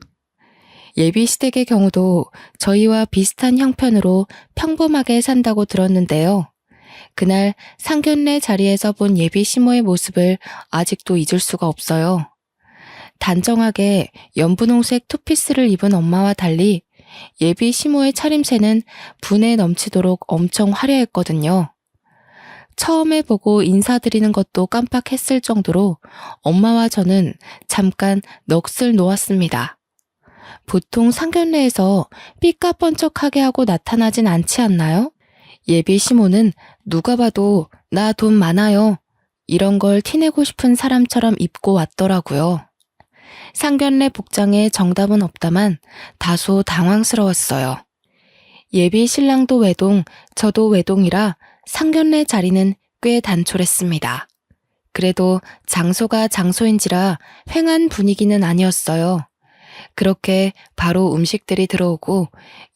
예비 시댁의 경우도 저희와 비슷한 형편으로 평범하게 산다고 들었는데요. 그날 상견례 자리에서 본 예비 시모의 모습을 아직도 잊을 수가 없어요. 단정하게 연분홍색 투피스를 입은 엄마와 달리 예비 시모의 차림새는 분에 넘치도록 엄청 화려했거든요. 처음에 보고 인사드리는 것도 깜빡했을 정도로 엄마와 저는 잠깐 넋을 놓았습니다. 보통 상견례에서 삐까뻔쩍하게 하고 나타나진 않지 않나요? 예비 시모는 누가 봐도 나 돈 많아요. 이런 걸 티내고 싶은 사람처럼 입고 왔더라고요. 상견례 복장에 정답은 없다만 다소 당황스러웠어요. 예비 신랑도 외동, 저도 외동이라 상견례 자리는 꽤 단촐했습니다. 그래도 장소가 장소인지라 휑한 분위기는 아니었어요. 그렇게 바로 음식들이 들어오고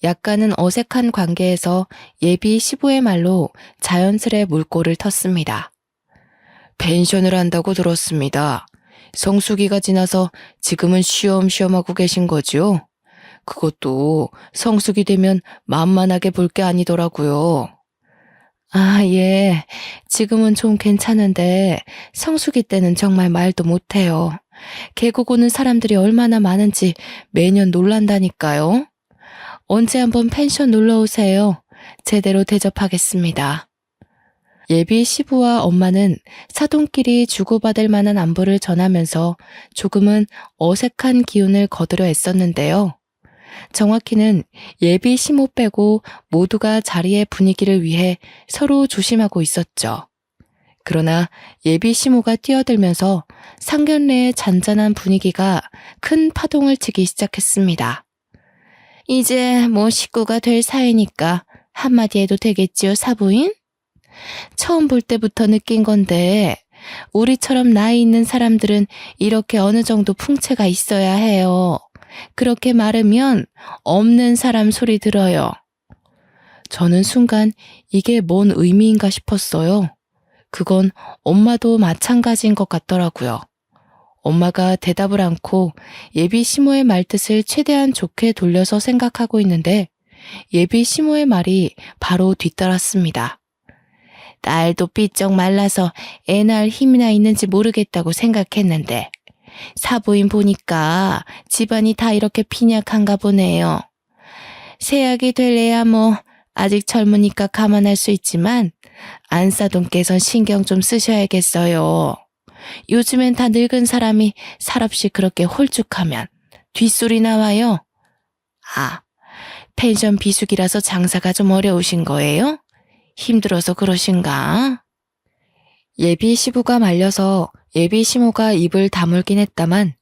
약간은 어색한 관계에서 예비 시부의 말로 자연스레 물꼬를 텄습니다. 펜션을 한다고 들었습니다. 성수기가 지나서 지금은 쉬엄쉬엄 하고 계신 거지요? 그것도 성수기 되면 만만하게 볼 게 아니더라고요. 아, 예. 지금은 좀 괜찮은데 성수기 때는 정말 말도 못해요. 계곡 오는 사람들이 얼마나 많은지 매년 놀란다니까요. 언제 한번 펜션 놀러 오세요. 제대로 대접하겠습니다. 예비 시부와 엄마는 사돈끼리 주고받을 만한 안부를 전하면서 조금은 어색한 기운을 거두려 애썼는데요. 정확히는 예비 시모 빼고 모두가 자리의 분위기를 위해 서로 조심하고 있었죠. 그러나 예비 시모가 뛰어들면서 상견례의 잔잔한 분위기가 큰 파동을 치기 시작했습니다. 이제 뭐 식구가 될 사이니까 한마디 해도 되겠지요, 사부인? 처음 볼 때부터 느낀 건데 우리처럼 나이 있는 사람들은 이렇게 어느 정도 풍채가 있어야 해요. 그렇게 말하면 없는 사람 소리 들어요. 저는 순간 이게 뭔 의미인가 싶었어요. 그건 엄마도 마찬가지인 것 같더라고요. 엄마가 대답을 않고 예비 시모의 말뜻을 최대한 좋게 돌려서 생각하고 있는데 예비 시모의 말이 바로 뒤따랐습니다. 딸도 삐쩍 말라서 애 낳을 힘이나 있는지 모르겠다고 생각했는데 사부인 보니까 집안이 다 이렇게 빈약한가 보네요. 새약이 될 애야 뭐 아직 젊으니까 감안할 수 있지만 안사돈께선 신경 좀 쓰셔야겠어요. 요즘엔 다 늙은 사람이 살없이 그렇게 홀쭉하면 뒷소리 나와요. 아, 펜션 비수기라서 장사가 좀 어려우신 거예요? 힘들어서 그러신가? 예비 시부가 말려서 예비 시모가 입을 다물긴 했다만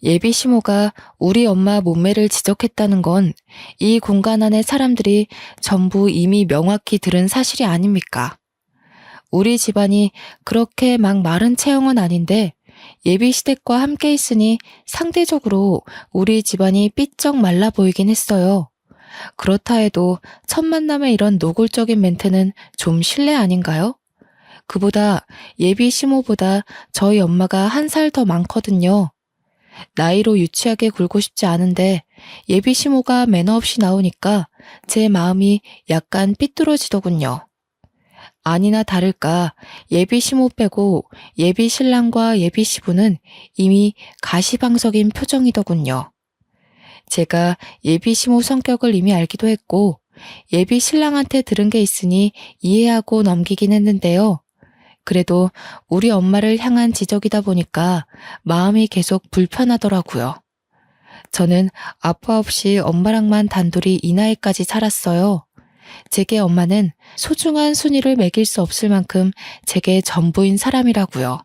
예비 시모가 우리 엄마 몸매를 지적했다는 건 이 공간 안의 사람들이 전부 이미 명확히 들은 사실이 아닙니까? 우리 집안이 그렇게 막 마른 체형은 아닌데 예비 시댁과 함께 있으니 상대적으로 우리 집안이 삐쩍 말라 보이긴 했어요. 그렇다 해도 첫 만남에 이런 노골적인 멘트는 좀 실례 아닌가요? 그보다 예비 시모보다 저희 엄마가 한 살 더 많거든요. 나이로 유치하게 굴고 싶지 않은데 예비 시모가 매너 없이 나오니까 제 마음이 약간 삐뚤어지더군요. 아니나 다를까 예비 시모 빼고 예비 신랑과 예비 시부는 이미 가시방석인 표정이더군요. 제가 예비 시모 성격을 이미 알기도 했고 예비 신랑한테 들은 게 있으니 이해하고 넘기긴 했는데요. 그래도 우리 엄마를 향한 지적이다 보니까 마음이 계속 불편하더라고요. 저는 아빠 없이 엄마랑만 단둘이 이 나이까지 살았어요. 제게 엄마는 소중한 순위를 매길 수 없을 만큼 제게 전부인 사람이라고요.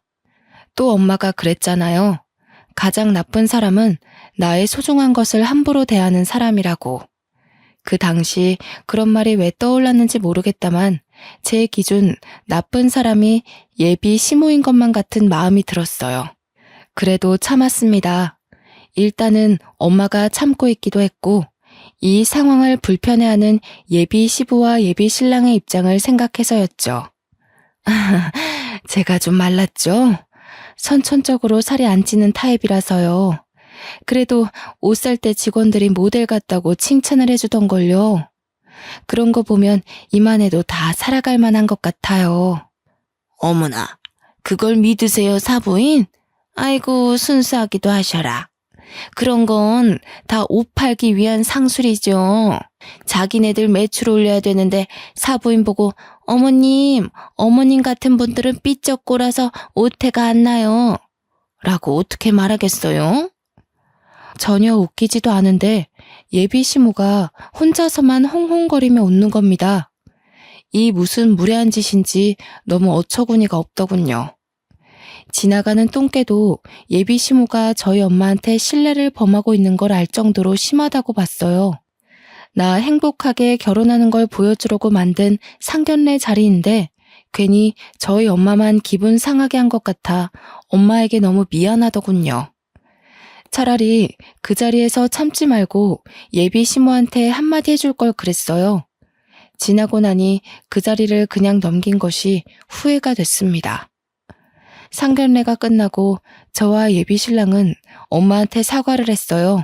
또 엄마가 그랬잖아요. 가장 나쁜 사람은 나의 소중한 것을 함부로 대하는 사람이라고. 그 당시 그런 말이 왜 떠올랐는지 모르겠다만 제 기준 나쁜 사람이 예비 시모인 것만 같은 마음이 들었어요. 그래도 참았습니다. 일단은 엄마가 참고 있기도 했고 이 상황을 불편해하는 예비 시부와 예비 신랑의 입장을 생각해서였죠. 제가 좀 말랐죠? 선천적으로 살이 안 찌는 타입이라서요. 그래도 옷 살 때 직원들이 모델 같다고 칭찬을 해주던걸요. 그런 거 보면 이만해도 다 살아갈 만한 것 같아요. 어머나, 그걸 믿으세요, 사부인? 아이고, 순수하기도 하셔라. 그런 건 다 옷 팔기 위한 상술이죠. 자기네들 매출 올려야 되는데 사부인 보고 어머님 같은 분들은 삐쩍 꼴아서 오태가 안 나요. 라고 어떻게 말하겠어요? 전혀 웃기지도 않은데 예비 시모가 혼자서만 홍홍거리며 웃는 겁니다. 이 무슨 무례한 짓인지 너무 어처구니가 없더군요. 지나가는 똥개도 예비 시모가 저희 엄마한테 신뢰를 범하고 있는 걸 알 정도로 심하다고 봤어요. 나 행복하게 결혼하는 걸 보여주려고 만든 상견례 자리인데 괜히 저희 엄마만 기분 상하게 한 것 같아 엄마에게 너무 미안하더군요. 차라리 그 자리에서 참지 말고 예비 시모한테 한마디 해줄 걸 그랬어요. 지나고 나니 그 자리를 그냥 넘긴 것이 후회가 됐습니다. 상견례가 끝나고 저와 예비 신랑은 엄마한테 사과를 했어요.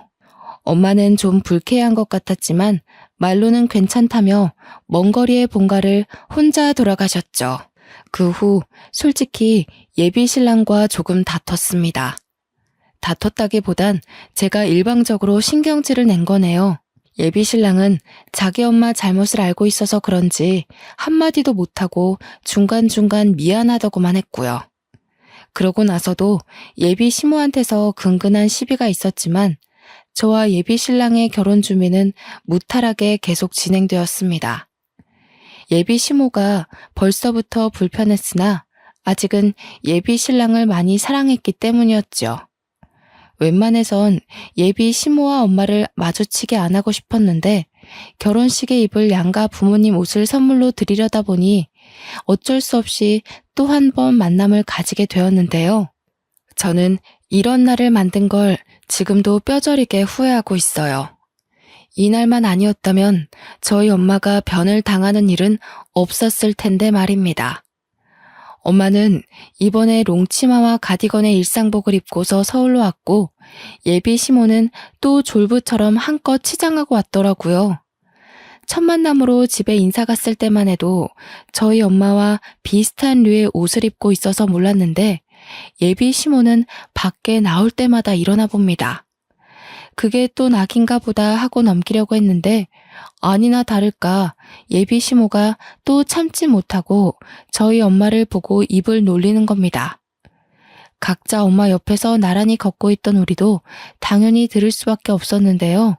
엄마는 좀 불쾌한 것 같았지만 말로는 괜찮다며 먼 거리의 본가를 혼자 돌아가셨죠. 그 후 솔직히 예비 신랑과 조금 다퉜습니다. 다퉜다기보단 제가 일방적으로 신경질을 낸 거네요. 예비 신랑은 자기 엄마 잘못을 알고 있어서 그런지 한마디도 못하고 중간중간 미안하다고만 했고요. 그러고 나서도 예비 시모한테서 근근한 시비가 있었지만 저와 예비 신랑의 결혼 준비는 무탈하게 계속 진행되었습니다. 예비 시모가 벌써부터 불편했으나 아직은 예비 신랑을 많이 사랑했기 때문이었죠. 웬만해선 예비 시모와 엄마를 마주치게 안 하고 싶었는데 결혼식에 입을 양가 부모님 옷을 선물로 드리려다 보니 어쩔 수 없이 또 한 번 만남을 가지게 되었는데요. 저는 이런 날을 만든 걸 지금도 뼈저리게 후회하고 있어요. 이날만 아니었다면 저희 엄마가 변을 당하는 일은 없었을 텐데 말입니다. 엄마는 이번에 롱치마와 가디건의 일상복을 입고서 서울로 왔고 예비 시모는 또 졸부처럼 한껏 치장하고 왔더라고요. 첫 만남으로 집에 인사 갔을 때만 해도 저희 엄마와 비슷한 류의 옷을 입고 있어서 몰랐는데 예비 시모는 밖에 나올 때마다 일어나 봅니다. 그게 또 낙인가 보다 하고 넘기려고 했는데 아니나 다를까 예비 시모가 또 참지 못하고 저희 엄마를 보고 입을 놀리는 겁니다. 각자 엄마 옆에서 나란히 걷고 있던 우리도 당연히 들을 수밖에 없었는데요.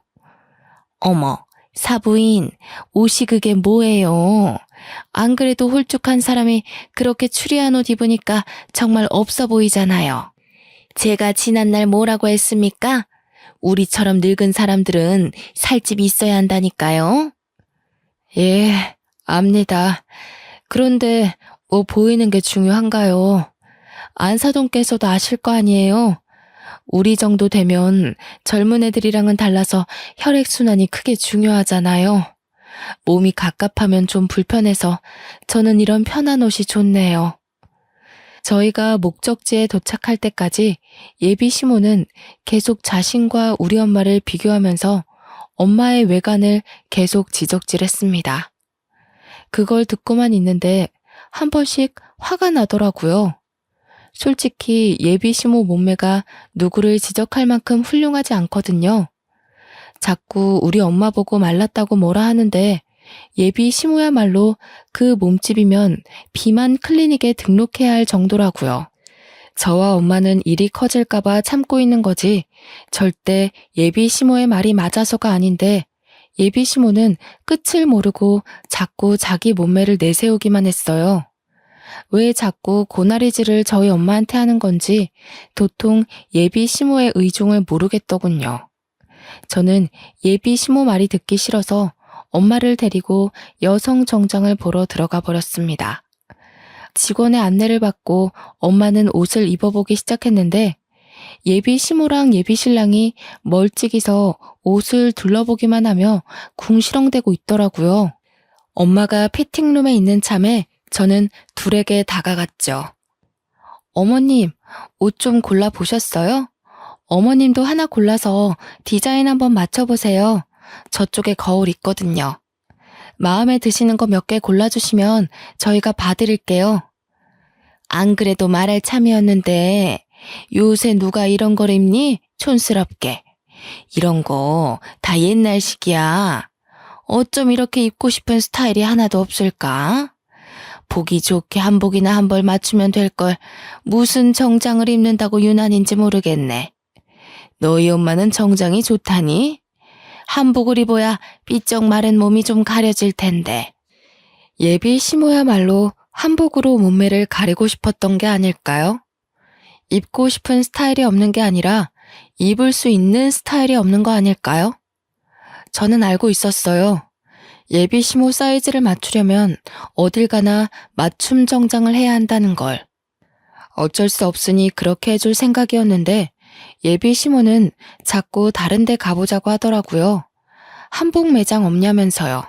어머, 사부인, 옷이 그게 뭐예요? 안 그래도 홀쭉한 사람이 그렇게 추리한 옷 입으니까 정말 없어 보이잖아요. 제가 지난날 뭐라고 했습니까? 우리처럼 늙은 사람들은 살집이 있어야 한다니까요. 예, 압니다. 그런데 뭐 보이는 게 중요한가요? 안사돈께서도 아실 거 아니에요? 우리 정도 되면 젊은 애들이랑은 달라서 혈액순환이 크게 중요하잖아요. 몸이 갑갑하면 좀 불편해서 저는 이런 편한 옷이 좋네요. 저희가 목적지에 도착할 때까지 예비 시모는 계속 자신과 우리 엄마를 비교하면서 엄마의 외관을 계속 지적질했습니다. 그걸 듣고만 있는데 한 번씩 화가 나더라고요. 솔직히 예비 시모 몸매가 누구를 지적할 만큼 훌륭하지 않거든요. 자꾸 우리 엄마 보고 말랐다고 뭐라 하는데 예비 시모야말로 그 몸집이면 비만 클리닉에 등록해야 할 정도라고요. 저와 엄마는 일이 커질까봐 참고 있는 거지 절대 예비 시모의 말이 맞아서가 아닌데 예비 시모는 끝을 모르고 자꾸 자기 몸매를 내세우기만 했어요. 왜 자꾸 고나리질을 저희 엄마한테 하는 건지 도통 예비 시모의 의중을 모르겠더군요. 저는 예비 시모 말이 듣기 싫어서 엄마를 데리고 여성 정장을 보러 들어가 버렸습니다. 직원의 안내를 받고 엄마는 옷을 입어보기 시작했는데 예비 시모랑 예비 신랑이 멀찍이서 옷을 둘러보기만 하며 궁시렁대고 있더라고요. 엄마가 피팅룸에 있는 참에 저는 둘에게 다가갔죠. 어머님, 옷 좀 골라보셨어요? 어머님도 하나 골라서 디자인 한번 맞춰보세요. 저쪽에 거울 있거든요. 마음에 드시는 거 몇 개 골라주시면 저희가 봐드릴게요. 안 그래도 말할 참이었는데 요새 누가 이런 걸 입니? 촌스럽게. 이런 거 다 옛날식이야. 어쩜 이렇게 입고 싶은 스타일이 하나도 없을까? 보기 좋게 한복이나 한 벌 맞추면 될 걸 무슨 정장을 입는다고 유난인지 모르겠네. 너희 엄마는 정장이 좋다니? 한복을 입어야 삐쩍 마른 몸이 좀 가려질 텐데. 예비 시모야말로 한복으로 몸매를 가리고 싶었던 게 아닐까요? 입고 싶은 스타일이 없는 게 아니라 입을 수 있는 스타일이 없는 거 아닐까요? 저는 알고 있었어요. 예비 시모 사이즈를 맞추려면 어딜 가나 맞춤 정장을 해야 한다는 걸. 어쩔 수 없으니 그렇게 해줄 생각이었는데 예비 시모는 자꾸 다른 데 가보자고 하더라고요. 한복 매장 없냐면서요.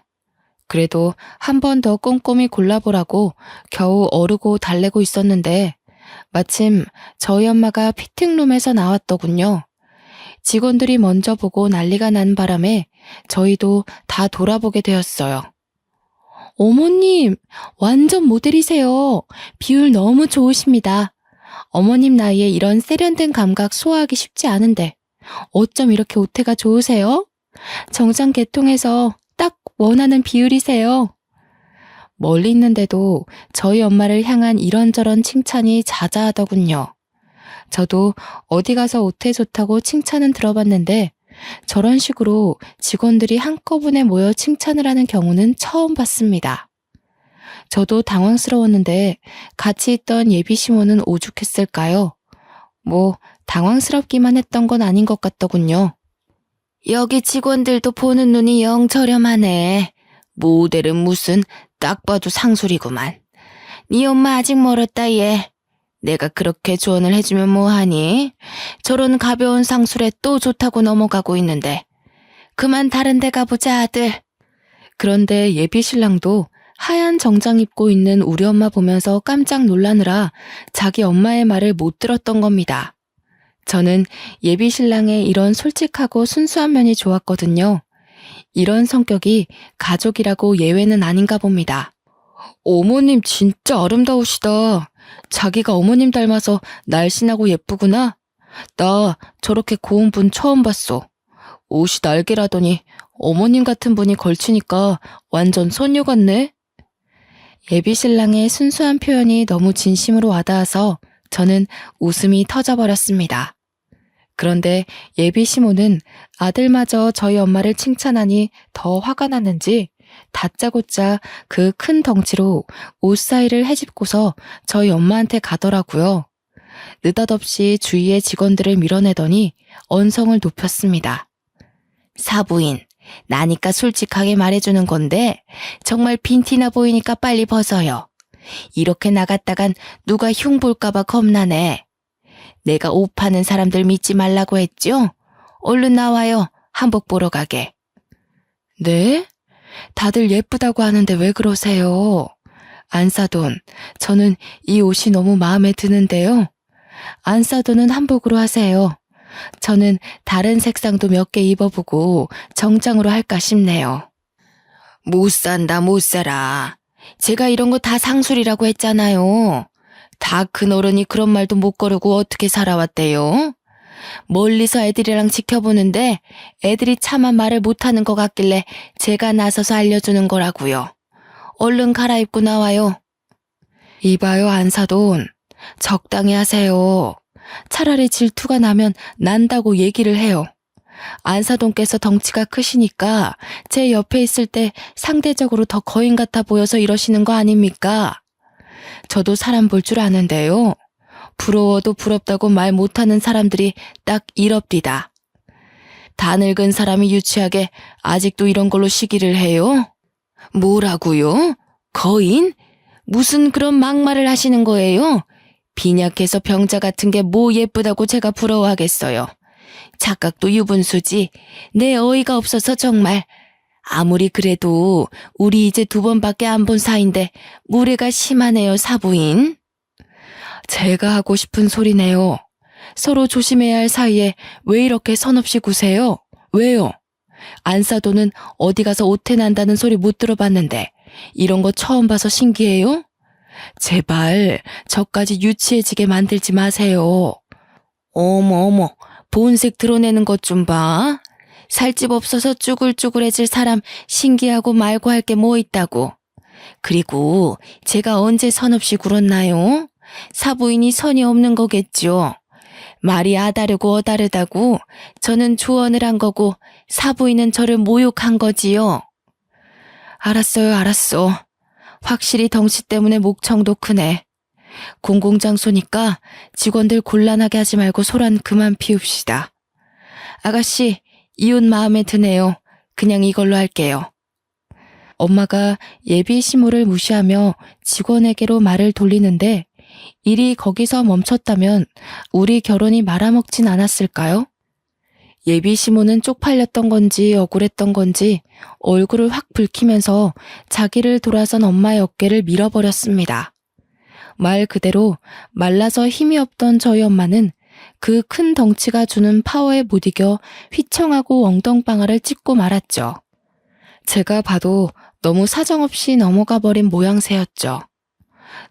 그래도 한 번 더 꼼꼼히 골라보라고 겨우 어르고 달래고 있었는데 마침 저희 엄마가 피팅룸에서 나왔더군요. 직원들이 먼저 보고 난리가 난 바람에 저희도 다 돌아보게 되었어요. 어머님, 완전 모델이세요. 비율 너무 좋으십니다. 어머님 나이에 이런 세련된 감각 소화하기 쉽지 않은데 어쩜 이렇게 오태가 좋으세요? 정장 계통에서 딱 원하는 비율이세요. 멀리 있는데도 저희 엄마를 향한 이런저런 칭찬이 자자하더군요. 저도 어디 가서 오태 좋다고 칭찬은 들어봤는데 저런 식으로 직원들이 한꺼번에 모여 칭찬을 하는 경우는 처음 봤습니다. 저도 당황스러웠는데 같이 있던 예비 시모는 오죽했을까요? 뭐 당황스럽기만 했던 건 아닌 것 같더군요. 여기 직원들도 보는 눈이 영 저렴하네. 모델은 무슨 딱 봐도 상술이구만. 네 엄마 아직 멀었다 얘. 내가 그렇게 조언을 해주면 뭐하니? 저런 가벼운 상술에 또 좋다고 넘어가고 있는데. 그만 다른 데 가보자 아들. 그런데 예비 신랑도 하얀 정장 입고 있는 우리 엄마 보면서 깜짝 놀라느라 자기 엄마의 말을 못 들었던 겁니다. 저는 예비 신랑의 이런 솔직하고 순수한 면이 좋았거든요. 이런 성격이 가족이라고 예외는 아닌가 봅니다. 어머님 진짜 아름다우시다. 자기가 어머님 닮아서 날씬하고 예쁘구나. 나 저렇게 고운 분 처음 봤어. 옷이 날개라더니 어머님 같은 분이 걸치니까 완전 선녀 같네. 예비 신랑의 순수한 표현이 너무 진심으로 와닿아서 저는 웃음이 터져버렸습니다. 그런데 예비 시모는 아들마저 저희 엄마를 칭찬하니 더 화가 났는지 다짜고짜 그 큰 덩치로 옷 사이를 헤집고서 저희 엄마한테 가더라고요. 느닷없이 주위의 직원들을 밀어내더니 언성을 높였습니다. 사부인, 나니까 솔직하게 말해주는 건데 정말 빈티나 보이니까 빨리 벗어요. 이렇게 나갔다간 누가 흉 볼까봐 겁나네. 내가 옷 파는 사람들 믿지 말라고 했죠? 얼른 나와요. 한복 보러 가게. 네? 다들 예쁘다고 하는데 왜 그러세요? 안사돈, 저는 이 옷이 너무 마음에 드는데요. 안사돈은 한복으로 하세요. 저는 다른 색상도 몇 개 입어보고 정장으로 할까 싶네요. 못 산다 못 살아. 제가 이런 거 다 상술이라고 했잖아요. 다 큰 어른이 그런 말도 못 거르고 어떻게 살아왔대요? 멀리서 애들이랑 지켜보는데 애들이 차마 말을 못하는 것 같길래 제가 나서서 알려주는 거라고요. 얼른 갈아입고 나와요. 이봐요 안사돈. 적당히 하세요. 차라리 질투가 나면 난다고 얘기를 해요. 안사돈께서 덩치가 크시니까 제 옆에 있을 때 상대적으로 더 거인 같아 보여서 이러시는 거 아닙니까? 저도 사람 볼 줄 아는데요. 부러워도 부럽다고 말 못하는 사람들이 딱 이럽디다. 다 늙은 사람이 유치하게 아직도 이런 걸로 시기를 해요? 뭐라고요? 거인? 무슨 그런 막말을 하시는 거예요? 빈약해서 병자 같은 게 뭐 예쁘다고 제가 부러워하겠어요. 착각도 유분수지. 내 어이가 없어서 정말. 아무리 그래도 우리 이제 2번밖에 안 본 사이인데 무례가 심하네요, 사부인. 제가 하고 싶은 소리네요. 서로 조심해야 할 사이에 왜 이렇게 선없이 구세요? 왜요? 안사도는 어디 가서 오태 난다는 소리 못 들어봤는데 이런 거 처음 봐서 신기해요? 제발 저까지 유치해지게 만들지 마세요. 어머, 본색 드러내는 것 좀 봐. 살집 없어서 쭈글쭈글해질 사람 신기하고 말고 할 게 뭐 있다고. 그리고 제가 언제 선없이 굴었나요? 사부인이 선이 없는 거겠죠. 말이 아다르고 어다르다고 저는 조언을 한 거고 사부인은 저를 모욕한 거지요. 알았어. 확실히 덩치 때문에 목청도 크네. 공공장소니까 직원들 곤란하게 하지 말고 소란 그만 피웁시다. 아가씨, 이 옷 마음에 드네요. 그냥 이걸로 할게요. 엄마가 예비 시모를 무시하며 직원에게로 말을 돌리는데 일이 거기서 멈췄다면 우리 결혼이 말아먹진 않았을까요? 예비 시모는 쪽팔렸던 건지 억울했던 건지 얼굴을 확 붉히면서 자기를 돌아선 엄마의 어깨를 밀어버렸습니다. 말 그대로 말라서 힘이 없던 저희 엄마는 그 큰 덩치가 주는 파워에 못 이겨 휘청하고 엉덩방아를 찢고 말았죠. 제가 봐도 너무 사정없이 넘어가 버린 모양새였죠.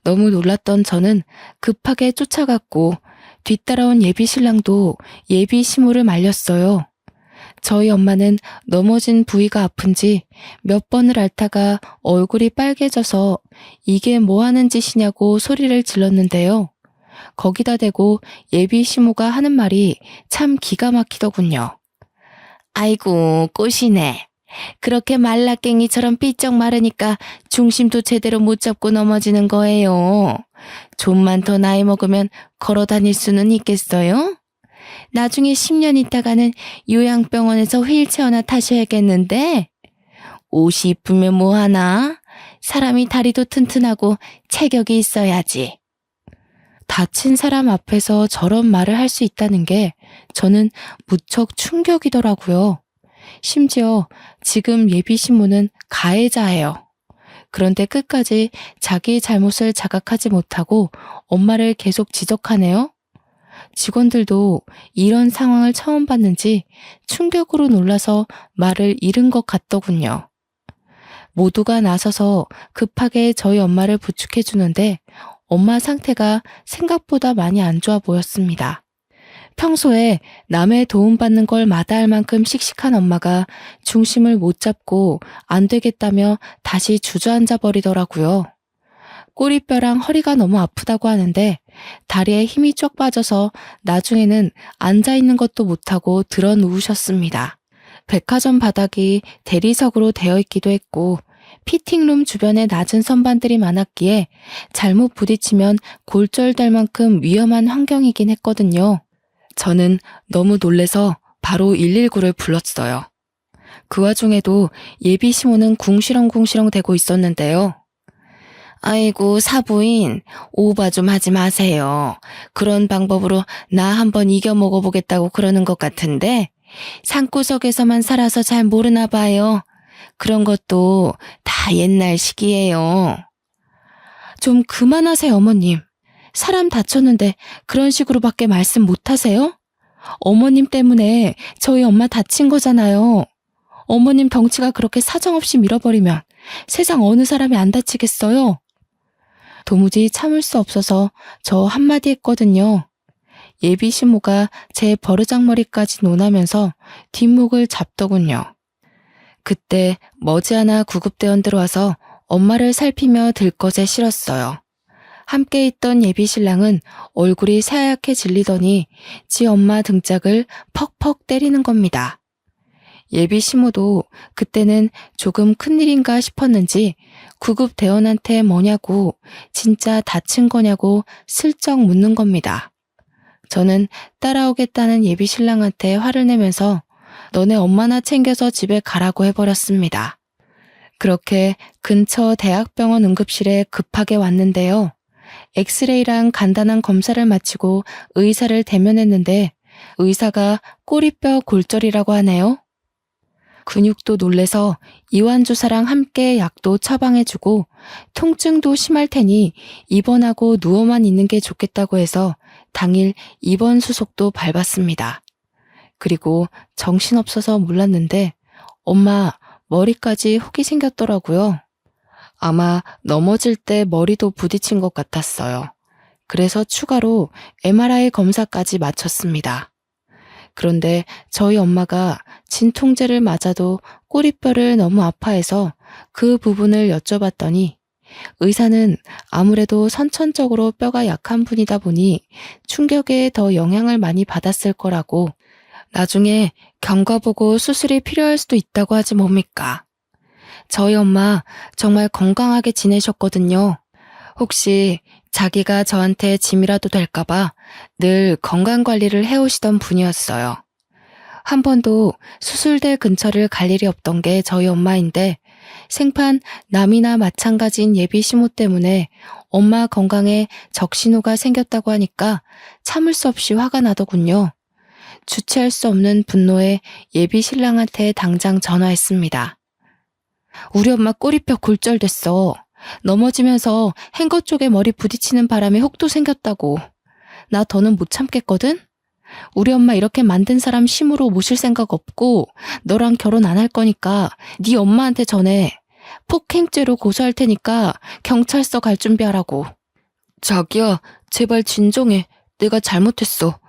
너무 놀랐던 저는 급하게 쫓아갔고 뒤따라온 예비 신랑도 예비 시모를 말렸어요. 저희 엄마는 넘어진 부위가 아픈지 몇 번을 앓다가 얼굴이 빨개져서 이게 뭐 하는 짓이냐고 소리를 질렀는데요. 거기다 대고 예비 시모가 하는 말이 참 기가 막히더군요. 아이고, 꽃이네. 그렇게 말라깽이처럼 삐쩍 마르니까 중심도 제대로 못 잡고 넘어지는 거예요. 좀만 더 나이 먹으면 걸어 다닐 수는 있겠어요? 나중에 10년 있다가는 요양병원에서 휠체어나 타셔야겠는데? 옷이 이쁘면 뭐하나? 사람이 다리도 튼튼하고 체격이 있어야지. 다친 사람 앞에서 저런 말을 할 수 있다는 게 저는 무척 충격이더라고요. 심지어 지금 예비 신모는 가해자예요. 그런데 끝까지 자기 잘못을 자각하지 못하고 엄마를 계속 지적하네요. 직원들도 이런 상황을 처음 봤는지 충격으로 놀라서 말을 잃은 것 같더군요. 모두가 나서서 급하게 저희 엄마를 부축해 주는데 엄마 상태가 생각보다 많이 안 좋아 보였습니다. 평소에 남의 도움받는 걸 마다할 만큼 씩씩한 엄마가 중심을 못 잡고 안 되겠다며 다시 주저앉아 버리더라고요. 꼬리뼈랑 허리가 너무 아프다고 하는데 다리에 힘이 쭉 빠져서 나중에는 앉아있는 것도 못하고 들어 누우셨습니다. 백화점 바닥이 대리석으로 되어 있기도 했고 피팅룸 주변에 낮은 선반들이 많았기에 잘못 부딪히면 골절될 만큼 위험한 환경이긴 했거든요. 저는 너무 놀래서 바로 119를 불렀어요. 그 와중에도 예비 시모는 궁시렁궁시렁 대고 있었는데요. 아이고, 사부인, 오바 좀 하지 마세요. 그런 방법으로 나 한번 이겨 먹어보겠다고 그러는 것 같은데 산구석에서만 살아서 잘 모르나 봐요. 그런 것도 다 옛날식이에요. 좀 그만하세요, 어머님. 사람 다쳤는데 그런 식으로밖에 말씀 못하세요? 어머님 때문에 저희 엄마 다친 거잖아요. 어머님 덩치가 그렇게 사정없이 밀어버리면 세상 어느 사람이 안 다치겠어요? 도무지 참을 수 없어서 저 한마디 했거든요. 예비 시모가 제 버르장머리까지 논하면서 뒷목을 잡더군요. 그때 머지않아 구급대원 들어와서 엄마를 살피며 들것에 실었어요. 함께 있던 예비 신랑은 얼굴이 새하얗게 질리더니 지 엄마 등짝을 퍽퍽 때리는 겁니다. 예비 시모도 그때는 조금 큰일인가 싶었는지 구급대원한테 뭐냐고 진짜 다친 거냐고 슬쩍 묻는 겁니다. 저는 따라오겠다는 예비 신랑한테 화를 내면서 너네 엄마나 챙겨서 집에 가라고 해버렸습니다. 그렇게 근처 대학병원 응급실에 급하게 왔는데요. 엑스레이랑 간단한 검사를 마치고 의사를 대면했는데 의사가 꼬리뼈 골절이라고 하네요. 근육도 놀래서 이완주사랑 함께 약도 처방해주고 통증도 심할 테니 입원하고 누워만 있는 게 좋겠다고 해서 당일 입원 수속도 밟았습니다. 그리고 정신없어서 몰랐는데 엄마 머리까지 혹이 생겼더라고요. 아마 넘어질 때 머리도 부딪힌 것 같았어요. 그래서 추가로 MRI 검사까지 마쳤습니다. 그런데 저희 엄마가 진통제를 맞아도 꼬리뼈를 너무 아파해서 그 부분을 여쭤봤더니 의사는 아무래도 선천적으로 뼈가 약한 분이다 보니 충격에 더 영향을 많이 받았을 거라고 나중에 경과보고 수술이 필요할 수도 있다고 하지 뭡니까? 저희 엄마 정말 건강하게 지내셨거든요. 혹시 자기가 저한테 짐이라도 될까봐 늘 건강관리를 해오시던 분이었어요. 한 번도 수술대 근처를 갈 일이 없던 게 저희 엄마인데 생판 남이나 마찬가지인 예비 시모 때문에 엄마 건강에 적신호가 생겼다고 하니까 참을 수 없이 화가 나더군요. 주체할 수 없는 분노에 예비 신랑한테 당장 전화했습니다. 우리 엄마 꼬리뼈 골절됐어. 넘어지면서 행거 쪽에 머리 부딪히는 바람에 혹도 생겼다고. 나 더는 못 참겠거든? 우리 엄마 이렇게 만든 사람 심으로 모실 생각 없고 너랑 결혼 안 할 거니까 네 엄마한테 전해. 폭행죄로 고소할 테니까 경찰서 갈 준비하라고. 자기야, 제발 진정해. 내가 잘못했어.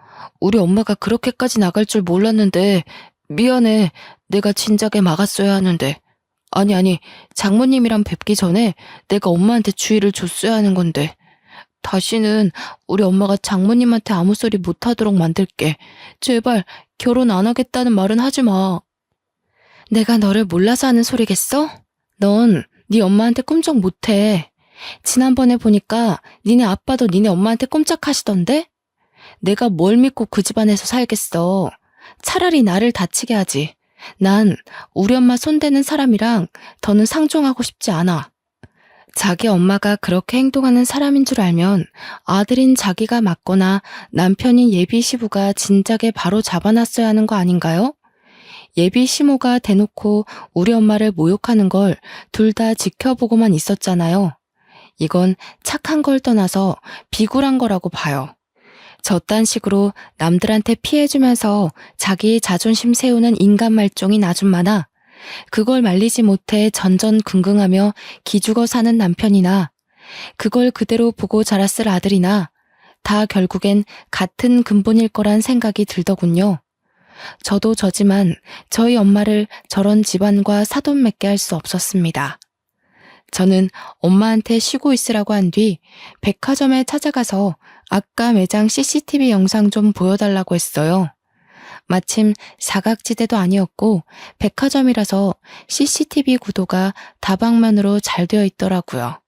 우리 엄마가 그렇게까지 나갈 줄 몰랐는데 미안해. 내가 진작에 막았어야 하는데. 아니, 장모님이랑 뵙기 전에 내가 엄마한테 주의를 줬어야 하는 건데. 다시는 우리 엄마가 장모님한테 아무 소리 못하도록 만들게. 제발 결혼 안 하겠다는 말은 하지 마. 내가 너를 몰라서 하는 소리겠어? 넌 네 엄마한테 꿈쩍 못해. 지난번에 보니까 니네 아빠도 니네 엄마한테 꼼짝하시던데? 내가 뭘 믿고 그 집안에서 살겠어. 차라리 나를 다치게 하지. 난 우리 엄마 손대는 사람이랑 더는 상종하고 싶지 않아. 자기 엄마가 그렇게 행동하는 사람인 줄 알면 아들인 자기가 맞거나 남편인 예비 시부가 진작에 바로 잡아놨어야 하는 거 아닌가요? 예비 시모가 대놓고 우리 엄마를 모욕하는 걸 둘 다 지켜보고만 있었잖아요. 이건 착한 걸 떠나서 비굴한 거라고 봐요. 저딴 식으로 남들한테 피해주면서 자기 자존심 세우는 인간 말종인 아줌마나 그걸 말리지 못해 전전긍긍하며 기죽어 사는 남편이나 그걸 그대로 보고 자랐을 아들이나 다 결국엔 같은 근본일 거란 생각이 들더군요. 저도 저지만 저희 엄마를 저런 집안과 사돈 맺게 할 수 없었습니다. 저는 엄마한테 쉬고 있으라고 한 뒤 백화점에 찾아가서 아까 매장 CCTV 영상 좀 보여달라고 했어요. 마침 사각지대도 아니었고 백화점이라서 CCTV 구도가 다방면으로 잘 되어 있더라고요.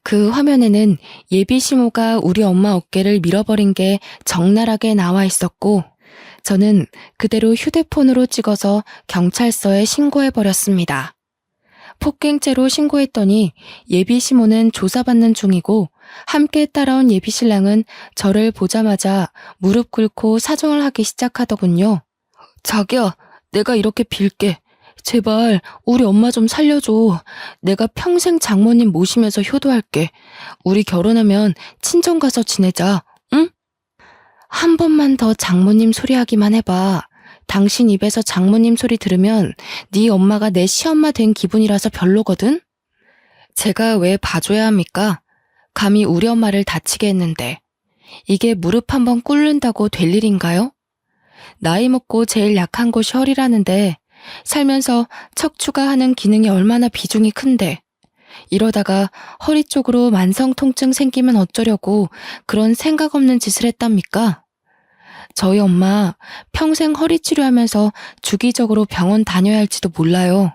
그 화면에는 예비 시모가 우리 엄마 어깨를 밀어버린 게 적나라하게 나와 있었고 저는 그대로 휴대폰으로 찍어서 경찰서에 신고해버렸습니다. 폭행죄로 신고했더니 예비 시모는 조사받는 중이고 함께 따라온 예비 신랑은 저를 보자마자 무릎 꿇고 사정을 하기 시작하더군요. 자기야, 내가 이렇게 빌게. 제발 우리 엄마 좀 살려줘. 내가 평생 장모님 모시면서 효도할게. 우리 결혼하면 친정 가서 지내자. 응? 한 번만 더 장모님 소리하기만 해봐. 당신 입에서 장모님 소리 들으면 네 엄마가 내 시엄마 된 기분이라서 별로거든? 제가 왜 봐줘야 합니까? 감히 우리 엄마를 다치게 했는데. 이게 무릎 한번 꿇는다고 될 일인가요? 나이 먹고 제일 약한 곳이 허리라는데 살면서 척추가 하는 기능이 얼마나 비중이 큰데 이러다가 허리 쪽으로 만성 통증 생기면 어쩌려고 그런 생각 없는 짓을 했답니까? 저희 엄마 평생 허리 치료하면서 주기적으로 병원 다녀야 할지도 몰라요.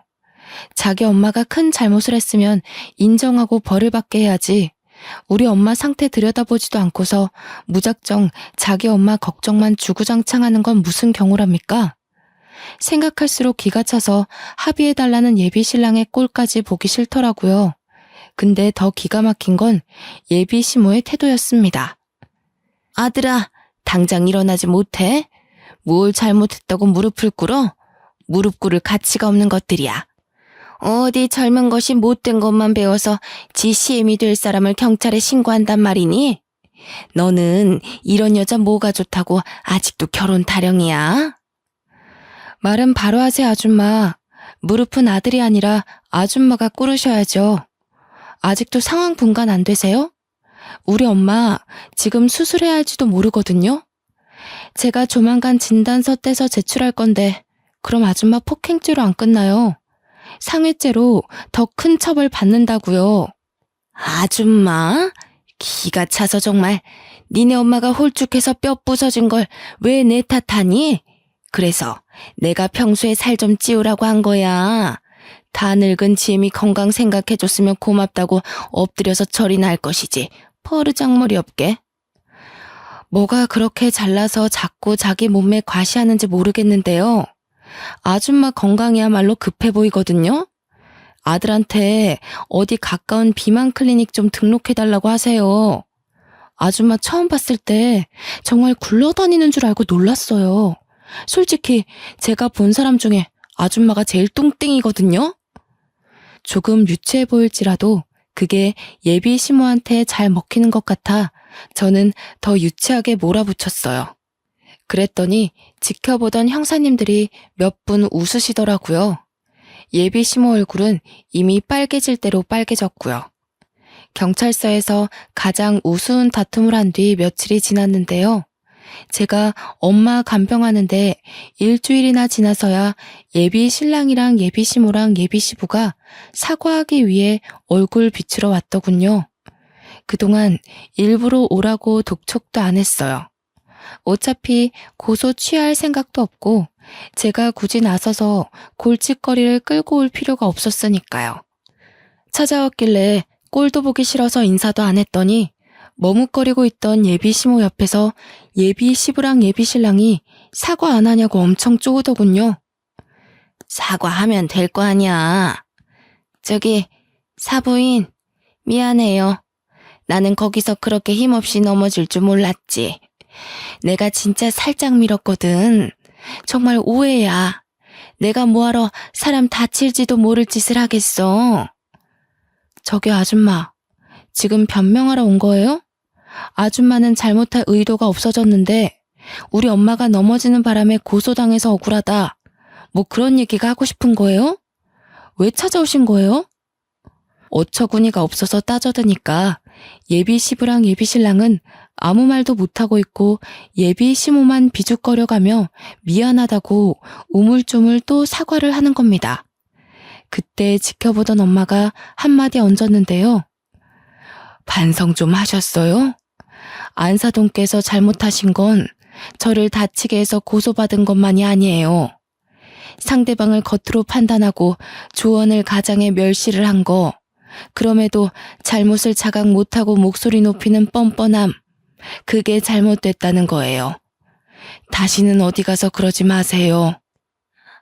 자기 엄마가 큰 잘못을 했으면 인정하고 벌을 받게 해야지. 우리 엄마 상태 들여다보지도 않고서 무작정 자기 엄마 걱정만 주구장창하는 건 무슨 경우랍니까? 생각할수록 기가 차서 합의해달라는 예비 신랑의 꼴까지 보기 싫더라고요. 근데 더 기가 막힌 건 예비 시모의 태도였습니다. 아들아, 당장 일어나지 못해? 뭘 잘못했다고 무릎을 꿇어? 무릎 꿇을 가치가 없는 것들이야. 어디 젊은 것이 못된 것만 배워서 지 시엠이 될 사람을 경찰에 신고한단 말이니? 너는 이런 여자 뭐가 좋다고 아직도 결혼 타령이야? 말은 바로 하세요, 아줌마. 무릎은 아들이 아니라 아줌마가 꿇으셔야죠. 아직도 상황 분간 안 되세요? 우리 엄마 지금 수술해야 할지도 모르거든요. 제가 조만간 진단서 떼서 제출할 건데 그럼 아줌마 폭행죄로 안 끝나요. 상해죄로 더 큰 처벌 받는다고요. 아줌마? 기가 차서 정말. 니네 엄마가 홀쭉해서 뼈 부서진 걸 왜 내 탓하니? 그래서 내가 평소에 살 좀 찌우라고 한 거야. 다 늙은 지엠이 건강 생각해줬으면 고맙다고 엎드려서 절이나 할 것이지. 버르장머리 없게. 뭐가 그렇게 잘나서 자꾸 자기 몸매 과시하는지 모르겠는데요. 아줌마 건강이야말로 급해 보이거든요. 아들한테 어디 가까운 비만 클리닉 좀 등록해달라고 하세요. 아줌마 처음 봤을 때 정말 굴러다니는 줄 알고 놀랐어요. 솔직히 제가 본 사람 중에 아줌마가 제일 뚱땡이거든요. 조금 유치해 보일지라도 그게 예비 시모한테 잘 먹히는 것 같아 저는 더 유치하게 몰아붙였어요. 그랬더니 지켜보던 형사님들이 몇 분 웃으시더라고요. 예비 시모 얼굴은 이미 빨개질 대로 빨개졌고요. 경찰서에서 가장 우스운 다툼을 한 뒤 며칠이 지났는데요. 제가 엄마 간병하는데 일주일이나 지나서야 예비 신랑이랑 예비 시모랑 예비 시부가 사과하기 위해 얼굴 비추러 왔더군요. 그동안 일부러 오라고 독촉도 안 했어요. 어차피 고소 취할 생각도 없고 제가 굳이 나서서 골칫거리를 끌고 올 필요가 없었으니까요. 찾아왔길래 꼴도 보기 싫어서 인사도 안 했더니 머뭇거리고 있던 예비 시모 옆에서 예비 시부랑 예비 신랑이 사과 안 하냐고 엄청 쪼으더군요. 사과하면 될 거 아니야. 저기 사부인 미안해요. 나는 거기서 그렇게 힘없이 넘어질 줄 몰랐지. 내가 진짜 살짝 밀었거든. 정말 오해야. 내가 뭐하러 사람 다칠지도 모를 짓을 하겠어. 저기 아줌마, 지금 변명하러 온 거예요? 아줌마는 잘못할 의도가 없어졌는데 우리 엄마가 넘어지는 바람에 고소당해서 억울하다. 뭐 그런 얘기가 하고 싶은 거예요? 왜 찾아오신 거예요? 어처구니가 없어서 따져드니까 예비 시부랑 예비 신랑은 아무 말도 못하고 있고 예비 시모만 비죽거려가며 미안하다고 우물쭈물 또 사과를 하는 겁니다. 그때 지켜보던 엄마가 한마디 얹었는데요. 반성 좀 하셨어요? 안사돈께서 잘못하신 건 저를 다치게 해서 고소받은 것만이 아니에요. 상대방을 겉으로 판단하고 조언을 가장에 멸시를 한 거, 그럼에도 잘못을 자각 못하고 목소리 높이는 뻔뻔함, 그게 잘못됐다는 거예요. 다시는 어디 가서 그러지 마세요.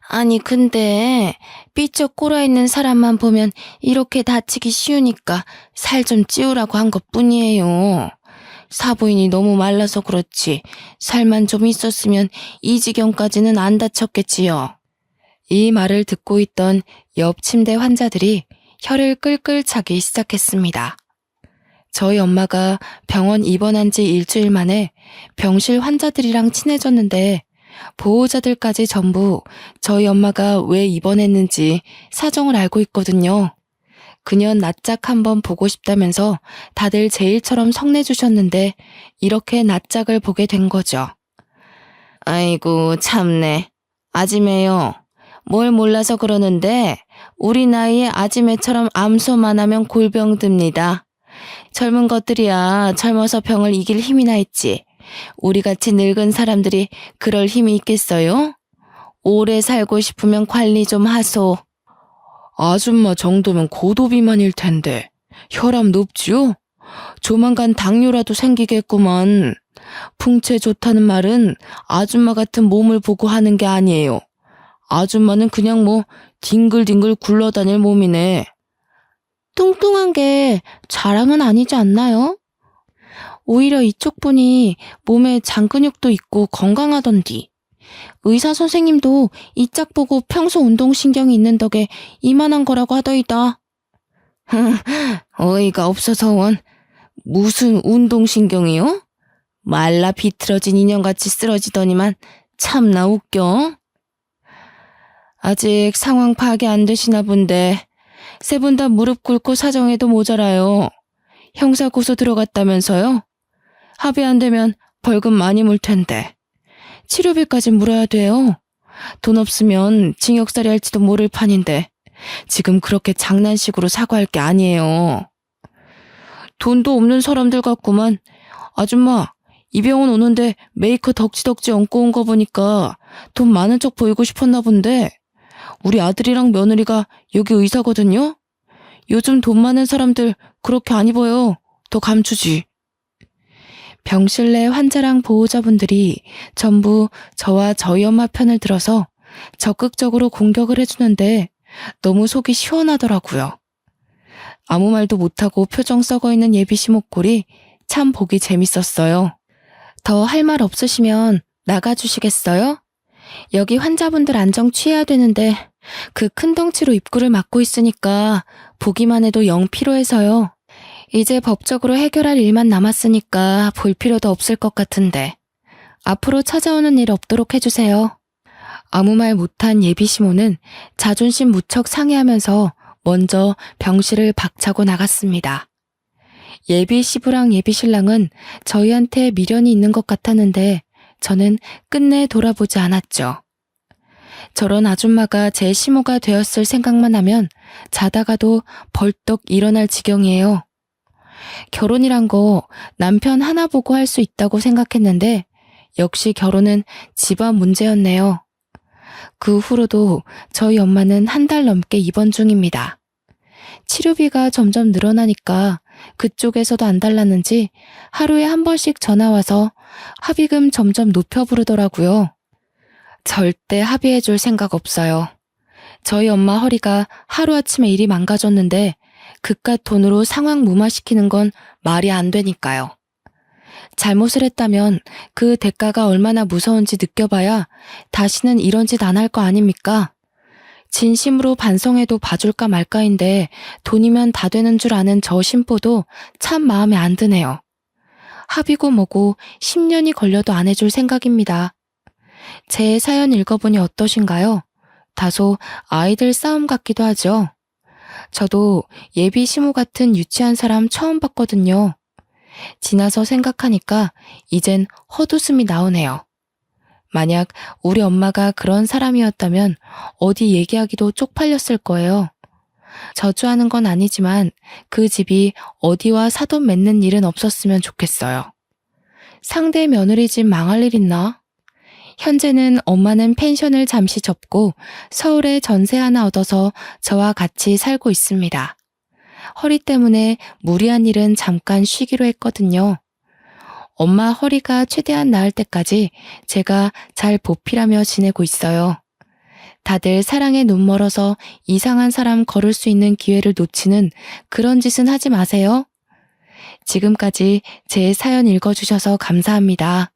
아니 근데 삐쩍 꼴아있는 사람만 보면 이렇게 다치기 쉬우니까 살 좀 찌우라고 한 것뿐이에요. 사부인이 너무 말라서 그렇지 살만 좀 있었으면 이 지경까지는 안 다쳤겠지요. 이 말을 듣고 있던 옆 침대 환자들이 혀를 끌끌 차기 시작했습니다. 저희 엄마가 병원 입원한 지 일주일 만에 병실 환자들이랑 친해졌는데 보호자들까지 전부 저희 엄마가 왜 입원했는지 사정을 알고 있거든요. 그년 낯짝 한번 보고 싶다면서 다들 제 일처럼 성내주셨는데 이렇게 낯짝을 보게 된 거죠. 아이고 참네. 아지매요. 뭘 몰라서 그러는데 우리 나이에 아지매처럼 암소만 하면 골병 듭니다. 젊은 것들이야 젊어서 병을 이길 힘이나 있지. 우리같이 늙은 사람들이 그럴 힘이 있겠어요? 오래 살고 싶으면 관리 좀 하소. 아줌마 정도면 고도비만일 텐데 혈압 높지요? 조만간 당뇨라도 생기겠구만. 풍채 좋다는 말은 아줌마 같은 몸을 보고 하는 게 아니에요. 아줌마는 그냥 뭐 뒹글뒹글 굴러다닐 몸이네. 뚱뚱한 게 자랑은 아니지 않나요? 오히려 이쪽 분이 몸에 장근육도 있고 건강하던디. 의사 선생님도 이 짝 보고 평소 운동신경이 있는 덕에 이만한 거라고 하더이다. 어이가 없어서 원. 무슨 운동신경이요? 말라 비틀어진 인형같이 쓰러지더니만 참나 웃겨. 아직 상황 파악이 안 되시나 본데 세 분 다 무릎 꿇고 사정해도 모자라요. 형사 고소 들어갔다면서요? 합의 안 되면 벌금 많이 물 텐데. 치료비까지 물어야 돼요. 돈 없으면 징역살이 할지도 모를 판인데 지금 그렇게 장난식으로 사과할 게 아니에요. 돈도 없는 사람들 같구만. 아줌마, 이 병원 오는데 메이커 덕지덕지 얹고 온 거 보니까 돈 많은 척 보이고 싶었나 본데 우리 아들이랑 며느리가 여기 의사거든요? 요즘 돈 많은 사람들 그렇게 안 입어요. 더 감추지. 병실 내 환자랑 보호자분들이 전부 저와 저희 엄마 편을 들어서 적극적으로 공격을 해주는데 너무 속이 시원하더라고요. 아무 말도 못하고 표정 썩어있는 예비씨 목골이 참 보기 재밌었어요. 더 할 말 없으시면 나가주시겠어요? 여기 환자분들 안정 취해야 되는데 그 큰 덩치로 입구를 막고 있으니까 보기만 해도 영 피로해서요. 이제 법적으로 해결할 일만 남았으니까 볼 필요도 없을 것 같은데 앞으로 찾아오는 일 없도록 해주세요. 아무 말 못한 예비시모는 자존심 무척 상해하면서 먼저 병실을 박차고 나갔습니다. 예비시부랑 예비신랑은 저희한테 미련이 있는 것 같았는데 저는 끝내 돌아보지 않았죠. 저런 아줌마가 제 시모가 되었을 생각만 하면 자다가도 벌떡 일어날 지경이에요. 결혼이란 거 남편 하나 보고 할 수 있다고 생각했는데 역시 결혼은 집안 문제였네요. 그 후로도 저희 엄마는 한 달 넘게 입원 중입니다. 치료비가 점점 늘어나니까 그쪽에서도 안 달랐는지 하루에 한 번씩 전화와서 합의금 점점 높여 부르더라고요. 절대 합의해줄 생각 없어요. 저희 엄마 허리가 하루아침에 일이 망가졌는데 그깟 돈으로 상황 무마시키는 건 말이 안 되니까요. 잘못을 했다면 그 대가가 얼마나 무서운지 느껴봐야 다시는 이런 짓 안 할 거 아닙니까? 진심으로 반성해도 봐줄까 말까인데 돈이면 다 되는 줄 아는 저 심보도 참 마음에 안 드네요. 합의고 뭐고 10년이 걸려도 안 해줄 생각입니다. 제 사연 읽어보니 어떠신가요? 다소 아이들 싸움 같기도 하죠. 저도 예비 시모 같은 유치한 사람 처음 봤거든요. 지나서 생각하니까 이젠 헛웃음이 나오네요. 만약 우리 엄마가 그런 사람이었다면 어디 얘기하기도 쪽팔렸을 거예요. 저주하는 건 아니지만 그 집이 어디와 사돈 맺는 일은 없었으면 좋겠어요. 상대 며느리 집 망할 일 있나? 현재는 엄마는 펜션을 잠시 접고 서울에 전세 하나 얻어서 저와 같이 살고 있습니다. 허리 때문에 무리한 일은 잠깐 쉬기로 했거든요. 엄마 허리가 최대한 나을 때까지 제가 잘 보필하며 지내고 있어요. 다들 사랑에 눈 멀어서 이상한 사람 걸을 수 있는 기회를 놓치는 그런 짓은 하지 마세요. 지금까지 제 사연 읽어주셔서 감사합니다.